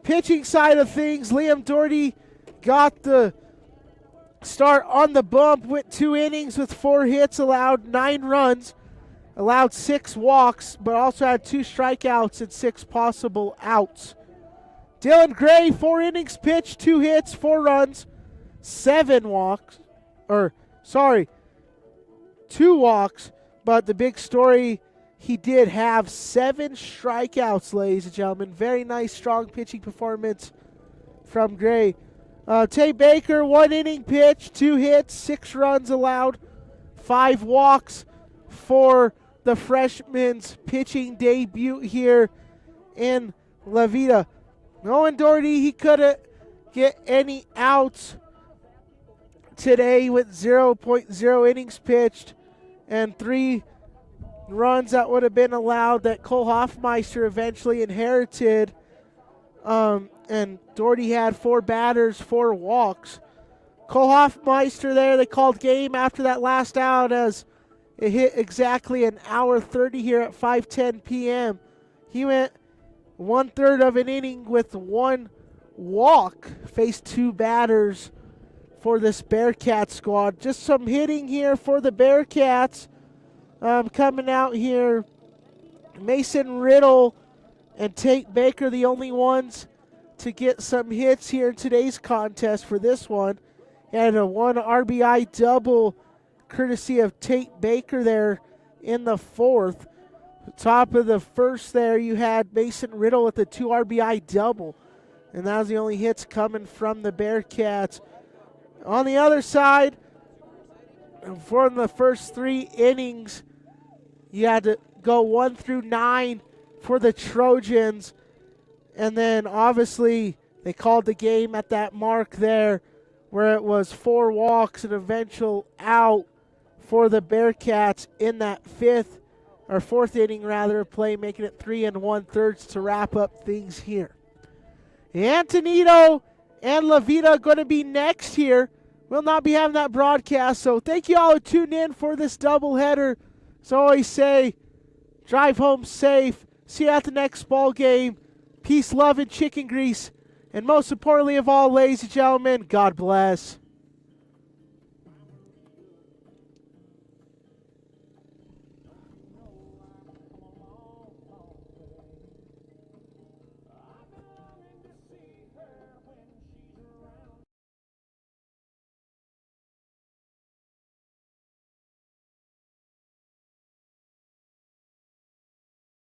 Pitching side of things, Liam Doherty got the start on the bump, went 2 innings with 4 hits, allowed 9 runs, allowed 6 walks, but also had 2 strikeouts and 6 possible outs. Dylan Gray, 4 innings pitched, 2 hits, 4 runs, 2 walks, but the big story, he did have 7 strikeouts, ladies and gentlemen. Very nice, strong pitching performance from Gray. Tate Baker, 1 inning pitch, 2 hits, 6 runs allowed, 5 walks for the freshman's pitching debut here in La Vida. Owen Doherty, he couldn't get any outs today with 0.0 innings pitched and 3 runs that would have been allowed that Cole Hoffmeister eventually inherited. And Doherty had 4 batters, 4 walks. Cole Hoffmeister there, they called game after that last out as it hit exactly an hour 30 here at 5:10 p.m. He went 1/3 of an inning with 1 walk, faced 2 batters for this Bearcat squad. Just some hitting here for the Bearcats. Coming out here, Mason Riddle and Tate Baker, the only ones to get some hits here in today's contest for this one. And a 1 RBI double courtesy of Tate Baker there in the 4th. Top of the 1st there, you had Mason Riddle with a 2 RBI double. And that was the only hits coming from the Bearcats. On the other side, for the first 3 innings, you had to go 1 through 9 for the Trojans. And then obviously they called the game at that mark there where it was 4 walks and eventual out for the Bearcats in that 4th inning of play, making it 3 1/3 to wrap up things here. Antonito and La Vida going to be next here. We'll not be having that broadcast, so thank you all who tuned in for this doubleheader. As I always say, drive home safe. See you at the next ball game. Peace, love, and chicken grease. And most importantly of all, ladies and gentlemen, God bless.